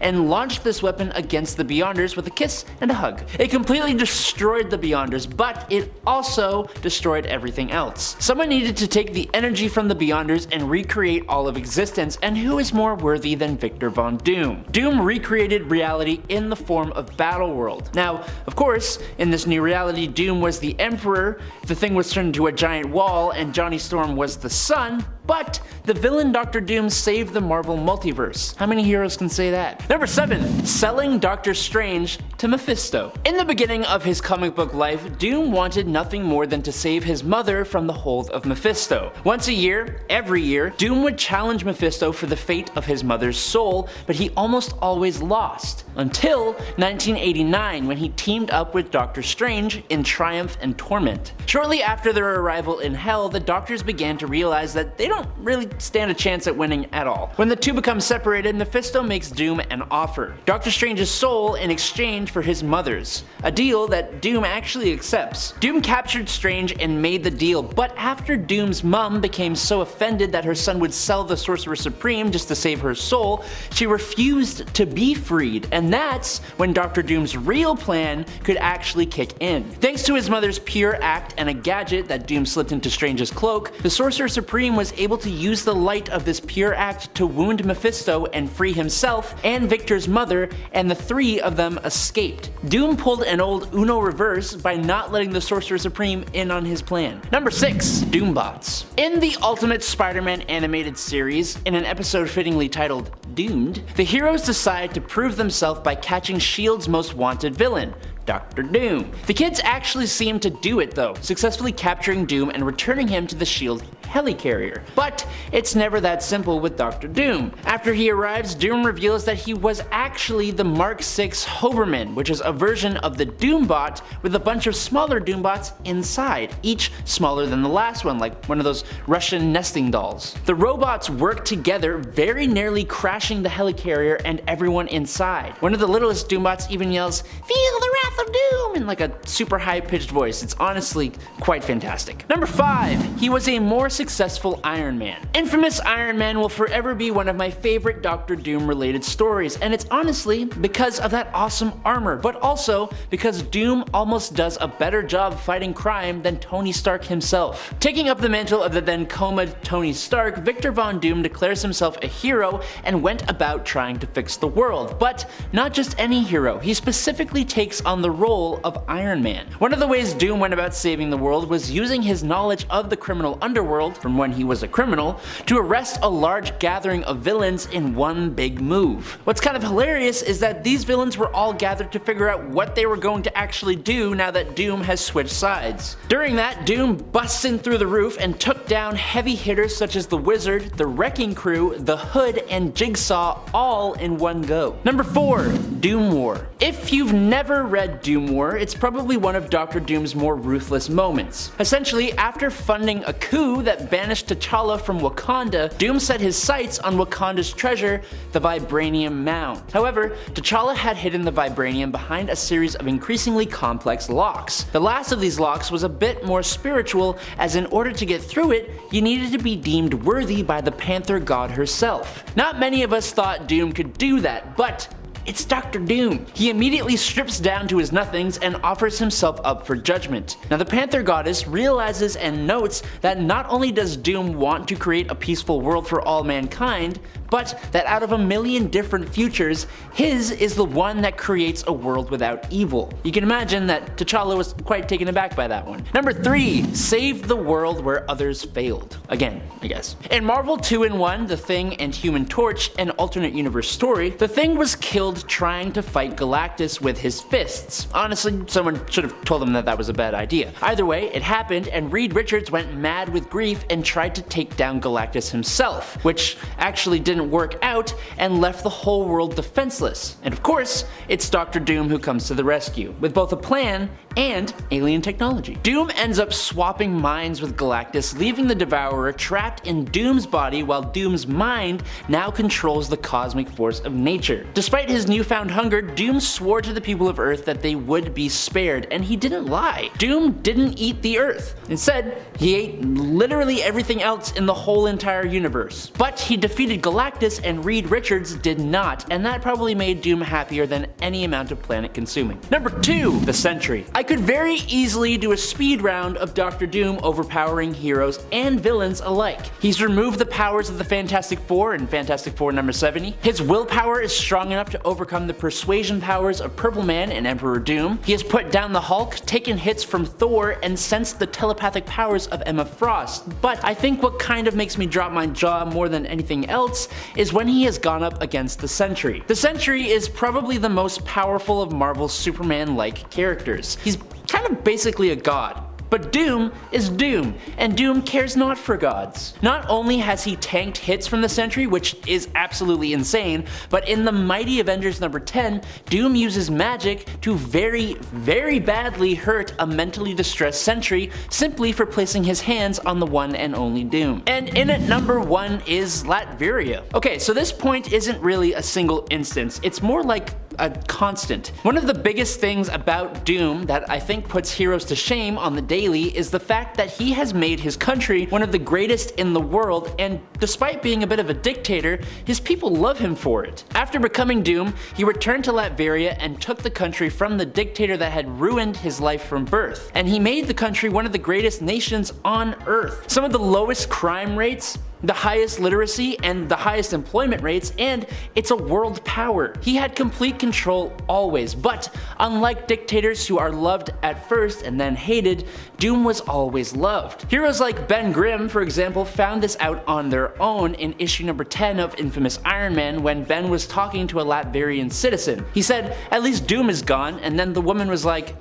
and launched this weapon against the Beyonders with a kiss and a hug. It completely destroyed the Beyonders, but it also destroyed everything else. Someone needed to take the energy from the Beyonders and recreate all of existence, and who is more worthy than Victor Von Doom? Doom recreated reality in the form of Battleworld. Now, of course, in this new reality, Doom was the Emperor, the Thing was turned into a giant wall, and Johnny Storm was the sun, but the villain Dr. Doom saved the Marvel multiverse. How many heroes can say that? Number 7. Selling Doctor Strange to Mephisto. In the beginning of his comic book life, Doom wanted nothing more than to save his mother from the hold of Mephisto. Once a year, every year, Doom would challenge Mephisto for the fate of his mother's soul, but he almost always lost. Until 1989, when he teamed up with Doctor Strange in Triumph and Torment. Shortly after their arrival in Hell, the Doctors began to realize that they don't really stand a chance at winning at all. When the two become separated, Mephisto makes Doom an offer. Doctor Strange's soul in exchange for his mother's. A deal that Doom actually accepts. Doom captured Strange and made the deal, but after Doom's mom became so offended that her son would sell the Sorcerer Supreme just to save her soul, she refused to be freed, and that's when Dr. Doom's real plan could actually kick in. Thanks to his mother's pure act and a gadget that Doom slipped into Strange's cloak, the Sorcerer Supreme was able to use the light of this pure act to wound Mephisto and free himself and Victor's mother, and the three of them escaped. Doom pulled an old Uno reverse by not letting the Sorcerer Supreme in on his plan. Number 6. Doombots. In the Ultimate Spider-Man animated series, in an episode fittingly titled Doomed, the heroes decide to prove themselves by catching S.H.I.E.L.D.'s most wanted villain, Dr. Doom. The kids actually seem to do it though, successfully capturing Doom and returning him to the S.H.I.E.L.D. helicarrier. But it's never that simple with Dr. Doom. After he arrives, Doom reveals that he was actually the Mark VI Hoberman, which is a version of the Doombot with a bunch of smaller Doombots inside, each smaller than the last one, like one of those Russian nesting dolls. The robots work together, very nearly crashing the helicarrier and everyone inside. One of the littlest Doombots even yells, "Feel the wrath of Doom!" in like a super high-pitched voice. It's honestly quite fantastic. Number 5. He was a more successful Iron Man. Infamous Iron Man will forever be one of my favorite Dr. Doom related stories, and it's honestly because of that awesome armor, but also because Doom almost does a better job fighting crime than Tony Stark himself. Taking up the mantle of the then comaed Tony Stark, Victor Von Doom declares himself a hero and went about trying to fix the world. But not just any hero, he specifically takes on the role of Iron Man. One of the ways Doom went about saving the world was using his knowledge of the criminal underworld from when he was a criminal to arrest a large gathering of villains in one big move. What's kind of hilarious is that these villains were all gathered to figure out what they were going to actually do now that Doom has switched sides. During that, Doom busts in through the roof and took down heavy hitters such as the Wizard, the Wrecking Crew, the Hood, and Jigsaw all in one go. Number 4. Doom War. If you've never read Doom War, it's probably one of Dr. Doom's more ruthless moments. Essentially, after funding a coup that banished T'Challa from Wakanda, Doom set his sights on Wakanda's treasure, the Vibranium Mound. However, T'Challa had hidden the Vibranium behind a series of increasingly complex locks. The last of these locks was a bit more spiritual, as in order to get through it, you needed to be deemed worthy by the Panther God herself. Not many of us thought Doom could do that, but it's Dr. Doom. He immediately strips down to his nothings and offers himself up for judgment. Now the Panther Goddess realizes and notes that not only does Doom want to create a peaceful world for all mankind, but that out of a million different futures, his is the one that creates a world without evil. You can imagine that T'Challa was quite taken aback by that one. Number 3, save the world where others failed. Again, I guess. In Marvel 2-in-1, The Thing and Human Torch, an alternate universe story, The Thing was killed trying to fight Galactus with his fists. Honestly, someone should have told him that that was a bad idea. Either way, it happened and Reed Richards went mad with grief and tried to take down Galactus himself, which actually didn't work out and left the whole world defenseless. And of course, it's Dr. Doom who comes to the rescue, with both a plan and alien technology. Doom ends up swapping minds with Galactus, leaving the Devourer trapped in Doom's body while Doom's mind now controls the cosmic force of nature. Despite his newfound hunger, Doom swore to the people of Earth that they would be spared, and he didn't lie. Doom didn't eat the Earth. Instead, he ate literally everything else in the whole entire universe. But he defeated Galactus and Reed Richards did not, and that probably made Doom happier than any amount of planet consuming. Number 2, the Sentry. I could very easily do a speed round of Dr. Doom overpowering heroes and villains alike. He's removed the powers of the Fantastic Four in Fantastic Four number 70. His willpower is strong enough to overcome the persuasion powers of Purple Man and Emperor Doom. He has put down the Hulk, taken hits from Thor, and sensed the telepathic powers of Emma Frost. But I think what kind of makes me drop my jaw more than anything else is when he has gone up against the Sentry. The Sentry is probably the most powerful of Marvel's Superman-like characters. He's kind of basically a god. But Doom is Doom, and Doom cares not for gods. Not only has he tanked hits from the Sentry, which is absolutely insane, but in the mighty Avengers number 10, Doom uses magic to very, very badly hurt a mentally distressed Sentry simply for placing his hands on the one and only Doom. And in at number 1 is Latveria. Okay, so this point isn't really a single instance, it's more like a constant. One of the biggest things about Doom that I think puts heroes to shame on the daily is the fact that he has made his country one of the greatest in the world, and despite being a bit of a dictator, his people love him for it. After becoming Doom, he returned to Latveria and took the country from the dictator that had ruined his life from birth. And he made the country one of the greatest nations on Earth. Some of the lowest crime rates, the highest literacy, and the highest employment rates, and it's a world power. He had complete control always, but unlike dictators who are loved at first and then hated, Doom was always loved. Heroes like Ben Grimm, for example, found this out on their own in issue number 10 of Infamous Iron Man when Ben was talking to a Latverian citizen. He said, "At least Doom is gone," and then the woman was like,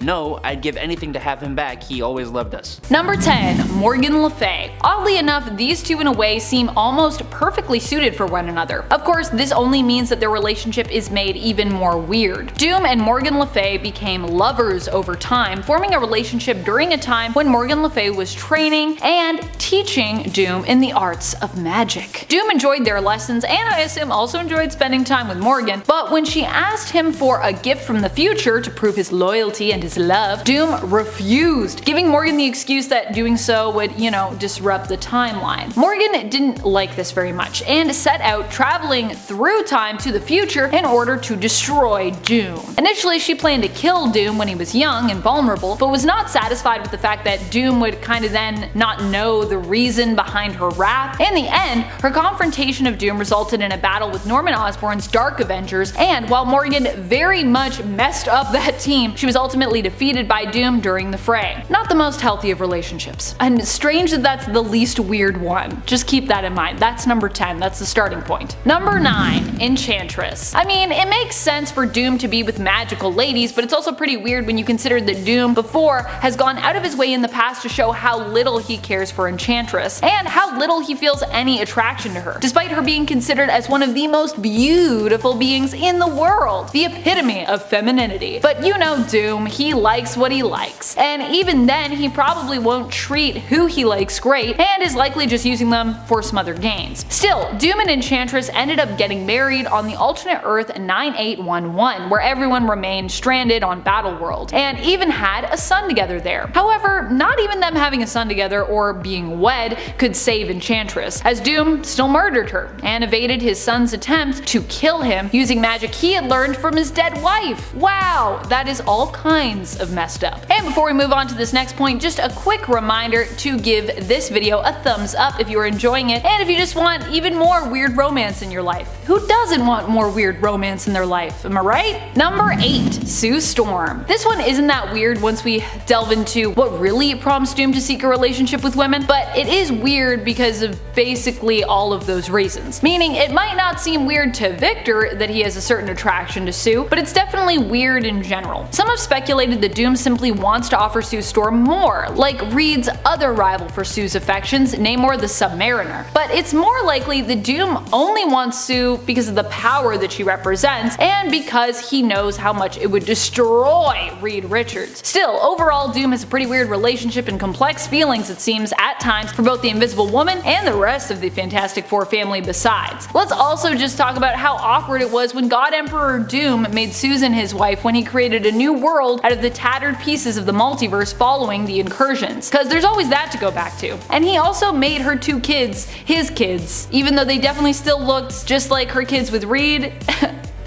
no, I'd give anything to have him back, he always loved us. Number 10, Morgan Le Fay. Oddly enough, these two in a way seem almost perfectly suited for one another. Of course, this only means that their relationship is made even more weird. Doom and Morgan Le Fay became lovers over time, forming a relationship during a time when Morgan Le Fay was training and teaching Doom in the arts of magic. Doom enjoyed their lessons, and I assume also enjoyed spending time with Morgan, but when she asked him for a gift from the future to prove his loyalty and his love, Doom refused, giving Morgan the excuse that doing so would, disrupt the timeline. Morgan didn't like this very much and set out traveling through time to the future in order to destroy Doom. Initially, she planned to kill Doom when he was young and vulnerable, but was not satisfied with the fact that Doom would kinda then not know the reason behind her wrath. In the end, her confrontation of Doom resulted in a battle with Norman Osborn's Dark Avengers, and while Morgan very much messed up that team, she was ultimately defeated by Doom during the fray. Not the most healthy of relationships. And strange that that's the least weird one. Just keep that in mind. That's number 10. That's the starting point. Number 9, Enchantress. I mean, it makes sense for Doom to be with magical ladies, but it's also pretty weird when you consider that Doom before has gone out of his way in the past to show how little he cares for Enchantress, and how little he feels any attraction to her, despite her being considered as one of the most beautiful beings in the world, the epitome of femininity. But you know Doom, he likes what he likes, and even then he probably won't treat who he likes great, and is likely just using them for some other gains. Still, Doom and Enchantress ended up getting married on the alternate Earth 9811, where everyone remained stranded on Battleworld, and even had a son together there. However, not even them having a son together or being wed could save Enchantress, as Doom still murdered her and evaded his son's attempt to kill him using magic he had learned from his dead wife. Wow, that is all kinds of messed up. And before we move on to this next point, just a quick reminder to give this video a thumbs up if if you are enjoying it, and if you just want even more weird romance in your life. Who doesn't want more weird romance in their life, am I right? Number 8. Sue Storm. This one isn't that weird once we delve into what really prompts Doom to seek a relationship with women, but it is weird because of basically all of those reasons. Meaning it might not seem weird to Victor that he has a certain attraction to Sue, but it's definitely weird in general. Some have speculated that Doom simply wants to offer Sue Storm more, like Reed's other rival for Sue's affections, Namor the Submariner. But it's more likely that Doom only wants Sue because of the power that she represents, and because he knows how much it would destroy Reed Richards. Still, overall Doom has a pretty weird relationship and complex feelings, it seems, at times for both the Invisible Woman and the rest of the Fantastic Four family besides. Let's also just talk about how awkward it was when God Emperor Doom made Susan his wife when he created a new world out of the tattered pieces of the multiverse following the incursions, cause there's always that to go back to. And he also made her 2 kids his kids, even though they definitely still looked just like her kids with Reed.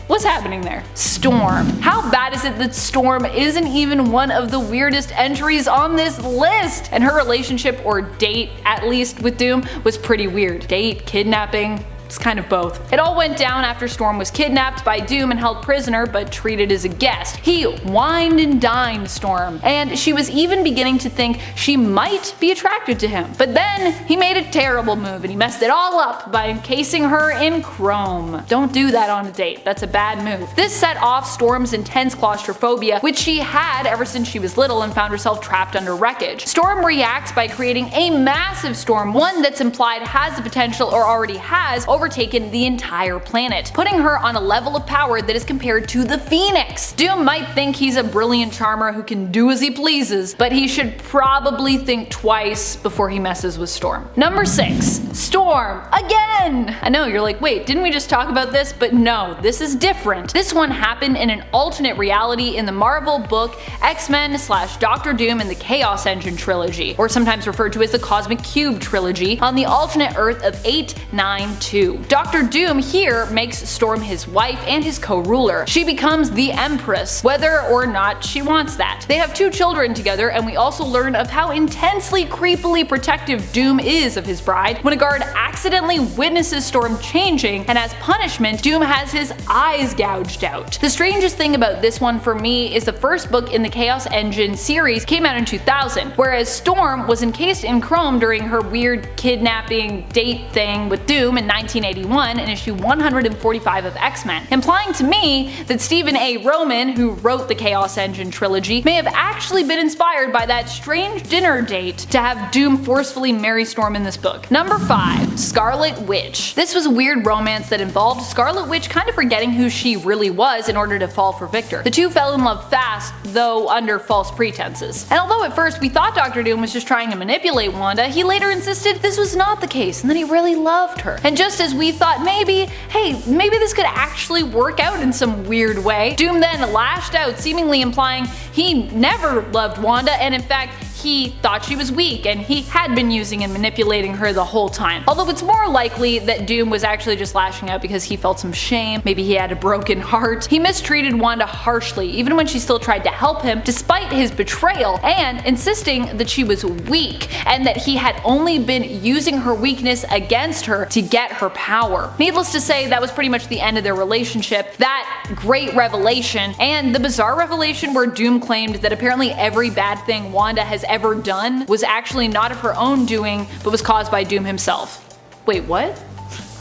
What's happening there? Storm. How bad is it that Storm isn't even one of the weirdest entries on this list? And her relationship, or date at least, with Doom was pretty weird. Date, kidnapping, it's kind of both. It all went down after Storm was kidnapped by Doom and held prisoner, but treated as a guest. He wined and dined Storm, and she was even beginning to think she might be attracted to him. But then he made a terrible move and he messed it all up by encasing her in chrome. Don't do that on a date, that's a bad move. This set off Storm's intense claustrophobia, which she had ever since she was little and found herself trapped under wreckage. Storm reacts by creating a massive storm, one that's implied has the potential, or already has, overtaken the entire planet, putting her on a level of power that is compared to the Phoenix. Doom might think he's a brilliant charmer who can do as he pleases, but he should probably think twice before he messes with Storm. Number 6. Storm. Again! I know, you're like, wait, didn't we just talk about this? But no, this is different. This one happened in an alternate reality in the Marvel book X-Men / Doctor Doom and the Chaos Engine trilogy, or sometimes referred to as the Cosmic Cube trilogy, on the alternate Earth of 892. Doctor Doom here makes Storm his wife and his co-ruler. She becomes the Empress, whether or not she wants that. They have 2 children together, and we also learn of how intensely creepily protective Doom is of his bride when a guard accidentally witnesses Storm changing, and as punishment, Doom has his eyes gouged out. The strangest thing about this one for me is the first book in the Chaos Engine series came out in 2000, whereas Storm was encased in chrome during her weird kidnapping date thing with Doom in 1981 in issue 145 of X-Men, implying to me that Stephen A. Roman, who wrote the Chaos Engine trilogy, may have actually been inspired by that strange dinner date to have Doom forcefully marry Storm in this book. Number 5. Scarlet Witch. This was a weird romance that involved Scarlet Witch kind of forgetting who she really was in order to fall for Victor. The 2 fell in love fast, though under false pretenses. And although at first we thought Dr. Doom was just trying to manipulate Wanda, he later insisted this was not the case and that he really loved her. And just as we thought maybe this could actually work out in some weird way, Doom then lashed out, seemingly implying he never loved Wanda, and in fact he thought she was weak and he had been using and manipulating her the whole time. Although it's more likely that Doom was actually just lashing out because he felt some shame, maybe he had a broken heart. He mistreated Wanda harshly, even when she still tried to help him despite his betrayal, and insisting that she was weak and that he had only been using her weakness against her to get her power. Needless to say, that was pretty much the end of their relationship. That great revelation, and the bizarre revelation where Doom claimed that apparently every bad thing Wanda has ever done was actually not of her own doing, but was caused by Doom himself. Wait, what?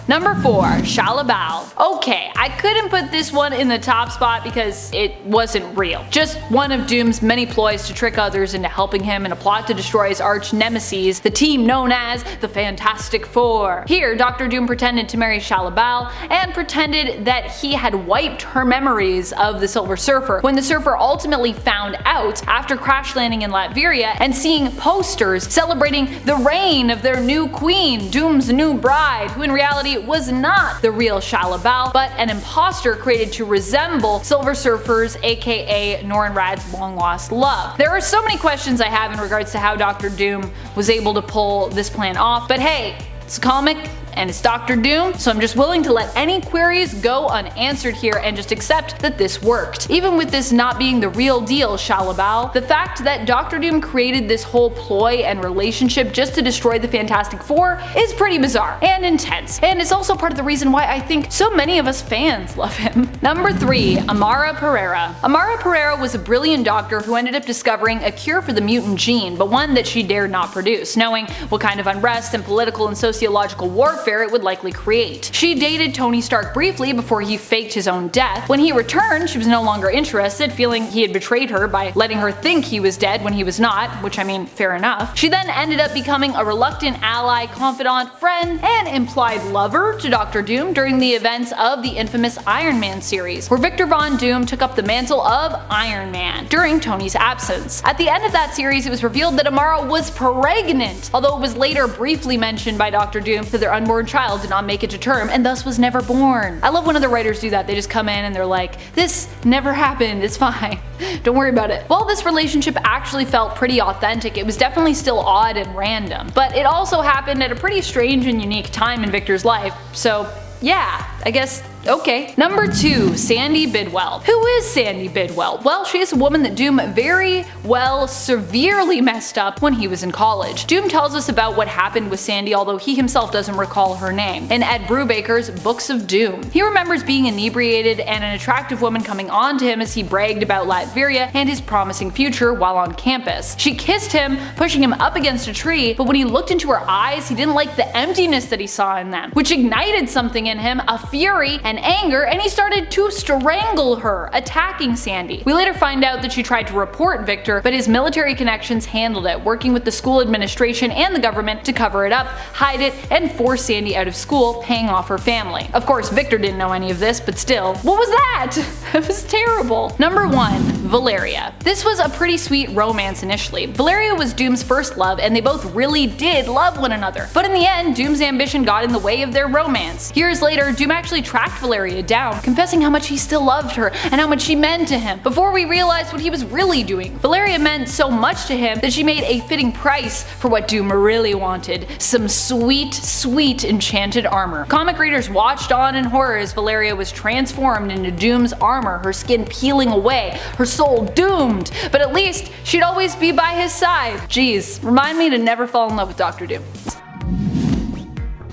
Number 4. Shalabal. Okay, I couldn't put this one in the top spot because it wasn't real. Just one of Doom's many ploys to trick others into helping him in a plot to destroy his arch nemesis, the team known as the Fantastic Four. Here, Dr. Doom pretended to marry Shalabal and pretended that he had wiped her memories of the Silver Surfer, when the Surfer ultimately found out after crash landing in Latveria and seeing posters celebrating the reign of their new queen, Doom's new bride, who in reality was not the real Shalabal, but an imposter created to resemble Silver Surfer's aka Norrin Radd's long lost love. There are so many questions I have in regards to how Dr. Doom was able to pull this plan off, but hey, it's a comic, and it's Dr. Doom, so I'm just willing to let any queries go unanswered here and just accept that this worked. Even with this not being the real deal, Shalabal, the fact that Dr. Doom created this whole ploy and relationship just to destroy the Fantastic Four is pretty bizarre and intense, and it's also part of the reason why I think so many of us fans love him. Number 3. Amara Pereira. Amara Pereira was a brilliant doctor who ended up discovering a cure for the mutant gene, but one that she dared not produce, knowing what kind of unrest and political and sociological warfare it would likely create. She dated Tony Stark briefly before he faked his own death. When he returned, she was no longer interested, feeling he had betrayed her by letting her think he was dead when he was not, which I mean, fair enough. She then ended up becoming a reluctant ally, confidant, friend, and implied lover to Dr. Doom during the events of the infamous Iron Man series, where Victor Von Doom took up the mantle of Iron Man during Tony's absence. At the end of that series, it was revealed that Amara was pregnant, although it was later briefly mentioned by Dr. Doom that their unborn child did not make it to term and thus was never born. I love when other writers do that. They just come in and they're like, this never happened, it's fine. Don't worry about it. While this relationship actually felt pretty authentic, it was definitely still odd and random. But it also happened at a pretty strange and unique time in Victor's life, so yeah, I guess okay. Number 2. Sandy Bidwell. Who is Sandy Bidwell? Well, she is a woman that Doom very well severely messed up when he was in college. Doom tells us about what happened with Sandy, although he himself doesn't recall her name, in Ed Brubaker's Books of Doom. He remembers being inebriated and an attractive woman coming on to him as he bragged about Latveria and his promising future while on campus. She kissed him, pushing him up against a tree, but when he looked into her eyes, he didn't like the emptiness that he saw in them, which ignited something in him, a fury and anger, and he started to strangle her, attacking Sandy. We later find out that she tried to report Victor, but his military connections handled it, working with the school administration and the government to cover it up, hide it, and force Sandy out of school, paying off her family. Of course, Victor didn't know any of this, but still, what was that? It was terrible. Number 1. Valeria. This was a pretty sweet romance initially. Valeria was Doom's first love, and they both really did love one another. But in the end, Doom's ambition got in the way of their romance. Years later, Doom actually tracked Valeria down, confessing how much he still loved her and how much she meant to him, before we realized what he was really doing. Valeria meant so much to him that she made a fitting price for what Doom really wanted: some sweet, sweet enchanted armor. Comic readers watched on in horror as Valeria was transformed into Doom's armor, her skin peeling away, her soul doomed, but at least she'd always be by his side. Jeez, remind me to never fall in love with Dr. Doom.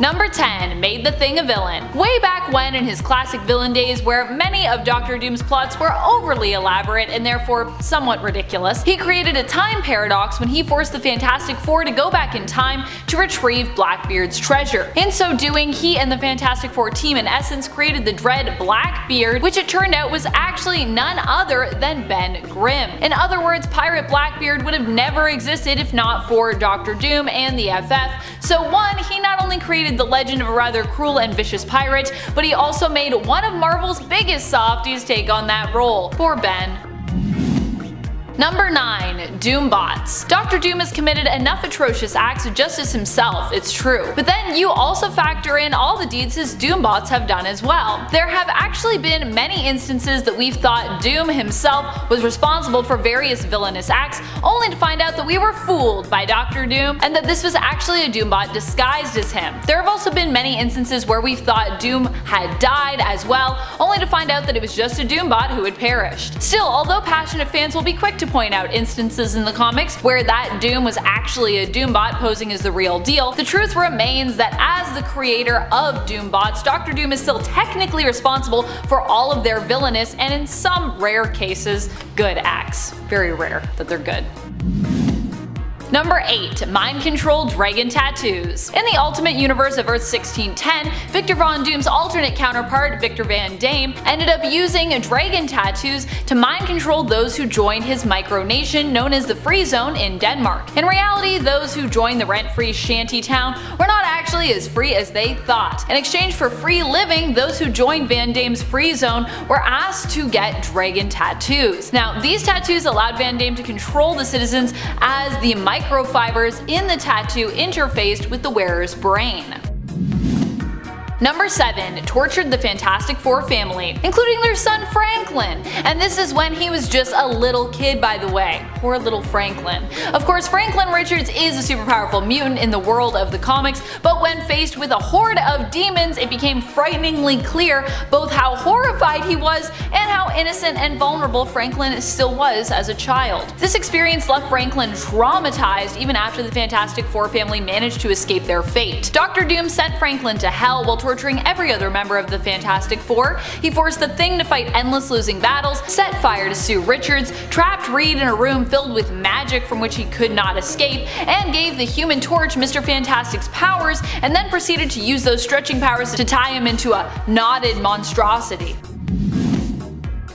Number 10. Made the Thing a villain. Way back when, in his classic villain days, where many of Dr. Doom's plots were overly elaborate and therefore somewhat ridiculous, he created a time paradox when he forced the Fantastic Four to go back in time to retrieve Blackbeard's treasure. In so doing, he and the Fantastic Four team in essence created the dread Blackbeard, which it turned out was actually none other than Ben Grimm. In other words, Pirate Blackbeard would have never existed if not for Dr. Doom and the FF. So one, he not only created the legend of a rather cruel and vicious pirate, but he also made one of Marvel's biggest softies take on that role. Poor Ben. Number 9. Doombots. Dr. Doom has committed enough atrocious acts just as himself, it's true. But then you also factor in all the deeds his Doombots have done as well. There have actually been many instances that we've thought Doom himself was responsible for various villainous acts, only to find out that we were fooled by Dr. Doom and that this was actually a Doombot disguised as him. There have also been many instances where we've thought Doom had died as well, only to find out that it was just a Doombot who had perished. Still, although passionate fans will be quick to point out instances in the comics where that Doom was actually a Doombot posing as the real deal, the truth remains that as the creator of Doombots, Dr. Doom is still technically responsible for all of their villainous and in some rare cases, good acts. Very rare that they're good. Number 8. Mind-controlled dragon tattoos. In the Ultimate Universe of Earth 1610, Victor Von Doom's alternate counterpart, Victor Van Dame, ended up using dragon tattoos to mind-control those who joined his micronation known as the Free Zone in Denmark. In reality, those who joined the rent-free shanty town were not actually as free as they thought. In exchange for free living, those who joined Van Dame's Free Zone were asked to get dragon tattoos. Now, these tattoos allowed Van Dame to control the citizens as the microfibers in the tattoo interfaced with the wearer's brain. Number 7. Tortured the Fantastic Four family, including their son Franklin. And this is when he was just a little kid, by the way. Poor little Franklin. Of course, Franklin Richards is a super powerful mutant in the world of the comics, but when faced with a horde of demons, it became frighteningly clear both how horrified he was and how innocent and vulnerable Franklin still was as a child. This experience left Franklin traumatized even after the Fantastic Four family managed to escape their fate. Dr. Doom sent Franklin to hell while torturing every other member of the Fantastic Four. He forced the Thing to fight endless losing battles, set fire to Sue Richards, trapped Reed in a room filled with magic from which he could not escape, and gave the Human Torch Mr. Fantastic's powers, and then proceeded to use those stretching powers to tie him into a knotted monstrosity.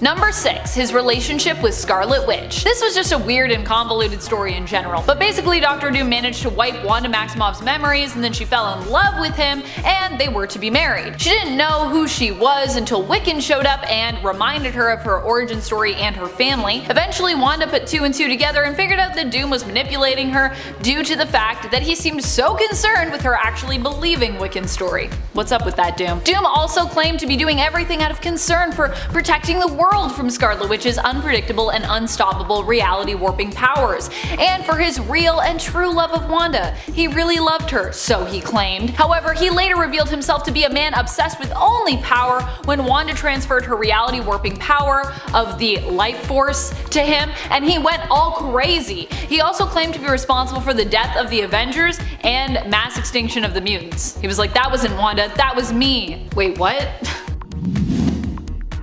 Number 6. His relationship with Scarlet Witch. This was just a weird and convoluted story in general, but basically Dr. Doom managed to wipe Wanda Maximoff's memories, and then she fell in love with him, and they were to be married. She didn't know who she was until Wiccan showed up and reminded her of her origin story and her family. Eventually Wanda put 2 and 2 together and figured out that Doom was manipulating her due to the fact that he seemed so concerned with her actually believing Wiccan's story. What's up with that, Doom? Doom also claimed to be doing everything out of concern for protecting the world from Scarlet Witch's unpredictable and unstoppable reality warping powers, and for his real and true love of Wanda. He really loved her, so he claimed. However, he later revealed himself to be a man obsessed with only power when Wanda transferred her reality warping power of the life force to him, and he went all crazy. He also claimed to be responsible for the death of the Avengers and mass extinction of the mutants. He was like, that wasn't Wanda, that was me. Wait, what?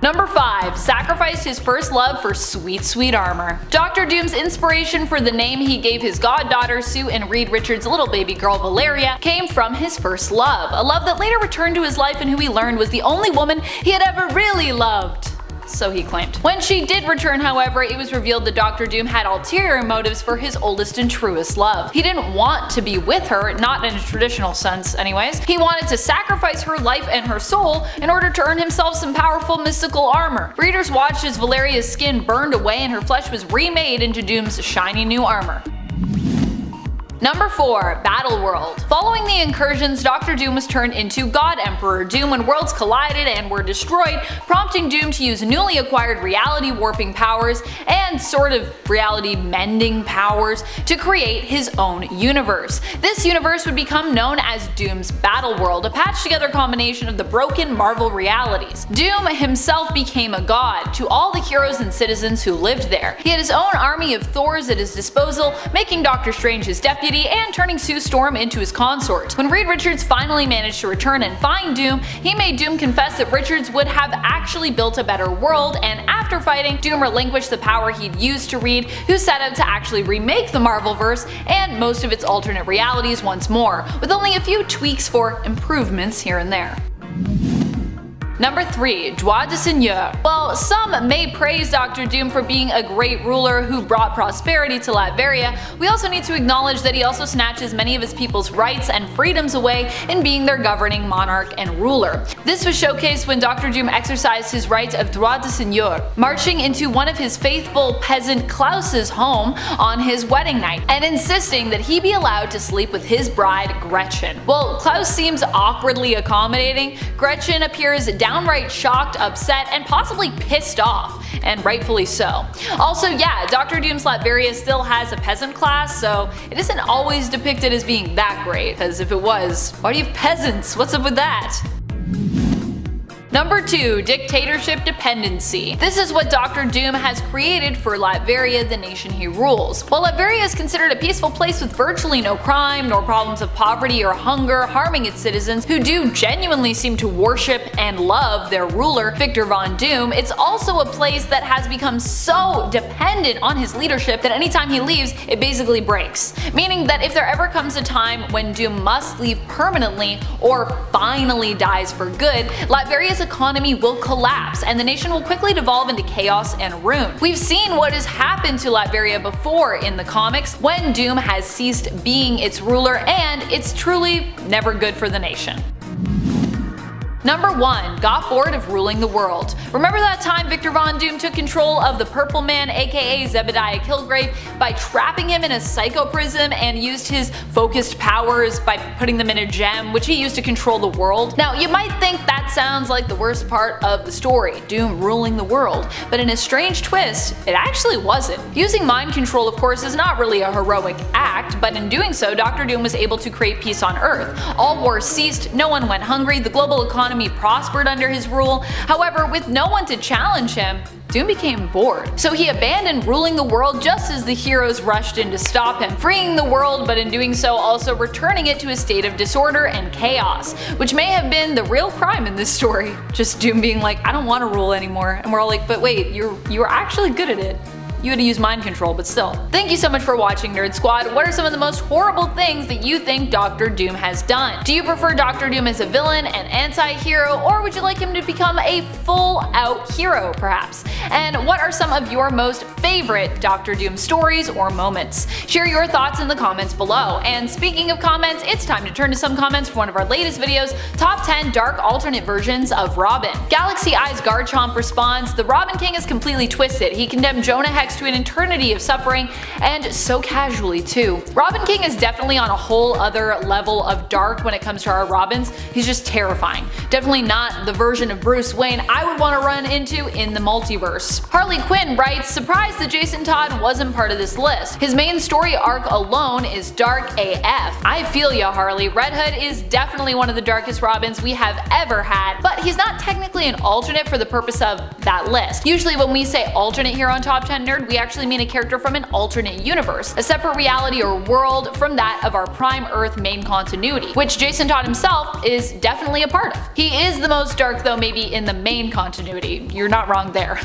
Number 5. Sacrificed his first love for sweet, sweet armor. Dr. Doom's inspiration for the name he gave his goddaughter Sue and Reed Richards' little baby girl Valeria came from his first love, a love that later returned to his life and who he learned was the only woman he had ever really loved. So he claimed. When she did return, however, it was revealed that Dr. Doom had ulterior motives for his oldest and truest love. He didn't want to be with her, not in a traditional sense anyways. He wanted to sacrifice her life and her soul in order to earn himself some powerful mystical armor. Readers watched as Valeria's skin burned away and her flesh was remade into Doom's shiny new armor. Number 4. Battle World. Following the incursions, Dr. Doom was turned into God Emperor Doom when worlds collided and were destroyed, prompting Doom to use newly acquired reality warping powers and sort of reality mending powers to create his own universe. This universe would become known as Doom's Battle World, a patched together combination of the broken Marvel realities. Doom himself became a god to all the heroes and citizens who lived there. He had his own army of Thors at his disposal, making Doctor Strange his deputy and turning Sue Storm into his consort. When Reed Richards finally managed to return and find Doom, he made Doom confess that Richards would have actually built a better world, and after fighting, Doom relinquished the power he'd used to Reed, who set out to actually remake the Marvelverse and most of its alternate realities once more, with only a few tweaks for improvements here and there. Number 3. Droit de Seigneur. While some may praise Dr. Doom for being a great ruler who brought prosperity to Latveria, we also need to acknowledge that he also snatches many of his people's rights and freedoms away in being their governing monarch and ruler. This was showcased when Dr. Doom exercised his right of droit de seigneur, marching into one of his faithful peasant Klaus's home on his wedding night, and insisting that he be allowed to sleep with his bride Gretchen. While Klaus seems awkwardly accommodating, Gretchen appears downright shocked, upset, and possibly pissed off, and rightfully so. Also, yeah, Dr. Doom's Latveria still has a peasant class, so it isn't always depicted as being that great, because if it was, why do you have peasants? What's up with that? Number 2. Dictatorship Dependency. This is what Dr. Doom has created for Latveria, the nation he rules. While Latveria is considered a peaceful place with virtually no crime, nor problems of poverty or hunger harming its citizens, who do genuinely seem to worship and love their ruler, Victor Von Doom, it's also a place that has become so dependent on his leadership that anytime he leaves, it basically breaks. Meaning that if there ever comes a time when Doom must leave permanently or finally dies for good, Latveria's economy will collapse and the nation will quickly devolve into chaos and ruin. We've seen what has happened to Latveria before in the comics when Doom has ceased being its ruler, and it's truly never good for the nation. Number 1. Got bored of ruling the world. Remember that time Victor Von Doom took control of the Purple Man, aka Zebediah Killgrave, by trapping him in a psychoprism and used his focused powers by putting them in a gem, which he used to control the world? Now, you might think that sounds like the worst part of the story, Doom ruling the world, but in a strange twist, it actually wasn't. Using mind control, of course, is not really a heroic act, but in doing so, Dr. Doom was able to create peace on Earth. All wars ceased, no one went hungry, the global economy prospered under his rule. However, with no one to challenge him, Doom became bored. So he abandoned ruling the world just as the heroes rushed in to stop him, freeing the world, but in doing so also returning it to a state of disorder and chaos, which may have been the real crime in this story. Just Doom being like, I don't want to rule anymore, and we're all like, but wait, you were actually good at it. You had to use mind control, but still. Thank you so much for watching, Nerd Squad. What are some of the most horrible things that you think Dr. Doom has done? Do you prefer Dr. Doom as a villain, an anti-hero, or would you like him to become a full-out hero, perhaps? And what are some of your most favorite Dr. Doom stories or moments? Share your thoughts in the comments below. And speaking of comments, it's time to turn to some comments for one of our latest videos, Top 10 Dark Alternate Versions of Robin. Galaxy Eyes Garchomp responds, the Robin King is completely twisted. He condemned Jonah Hex to an eternity of suffering, and so casually too. Robin King is definitely on a whole other level of dark when it comes to our Robins. He's just terrifying. Definitely not the version of Bruce Wayne I would want to run into in the multiverse. Harley Quinn writes, surprised that Jason Todd wasn't part of this list. His main story arc alone is dark AF. I feel ya, Harley. Red Hood is definitely one of the darkest Robins we have ever had, but he's not technically an alternate for the purpose of that list. Usually when we say alternate here on Top 10 Nerd, we actually mean a character from an alternate universe, a separate reality or world from that of our Prime Earth main continuity, which Jason Todd himself is definitely a part of. He is the most dark though, maybe in the main continuity. You're not wrong there.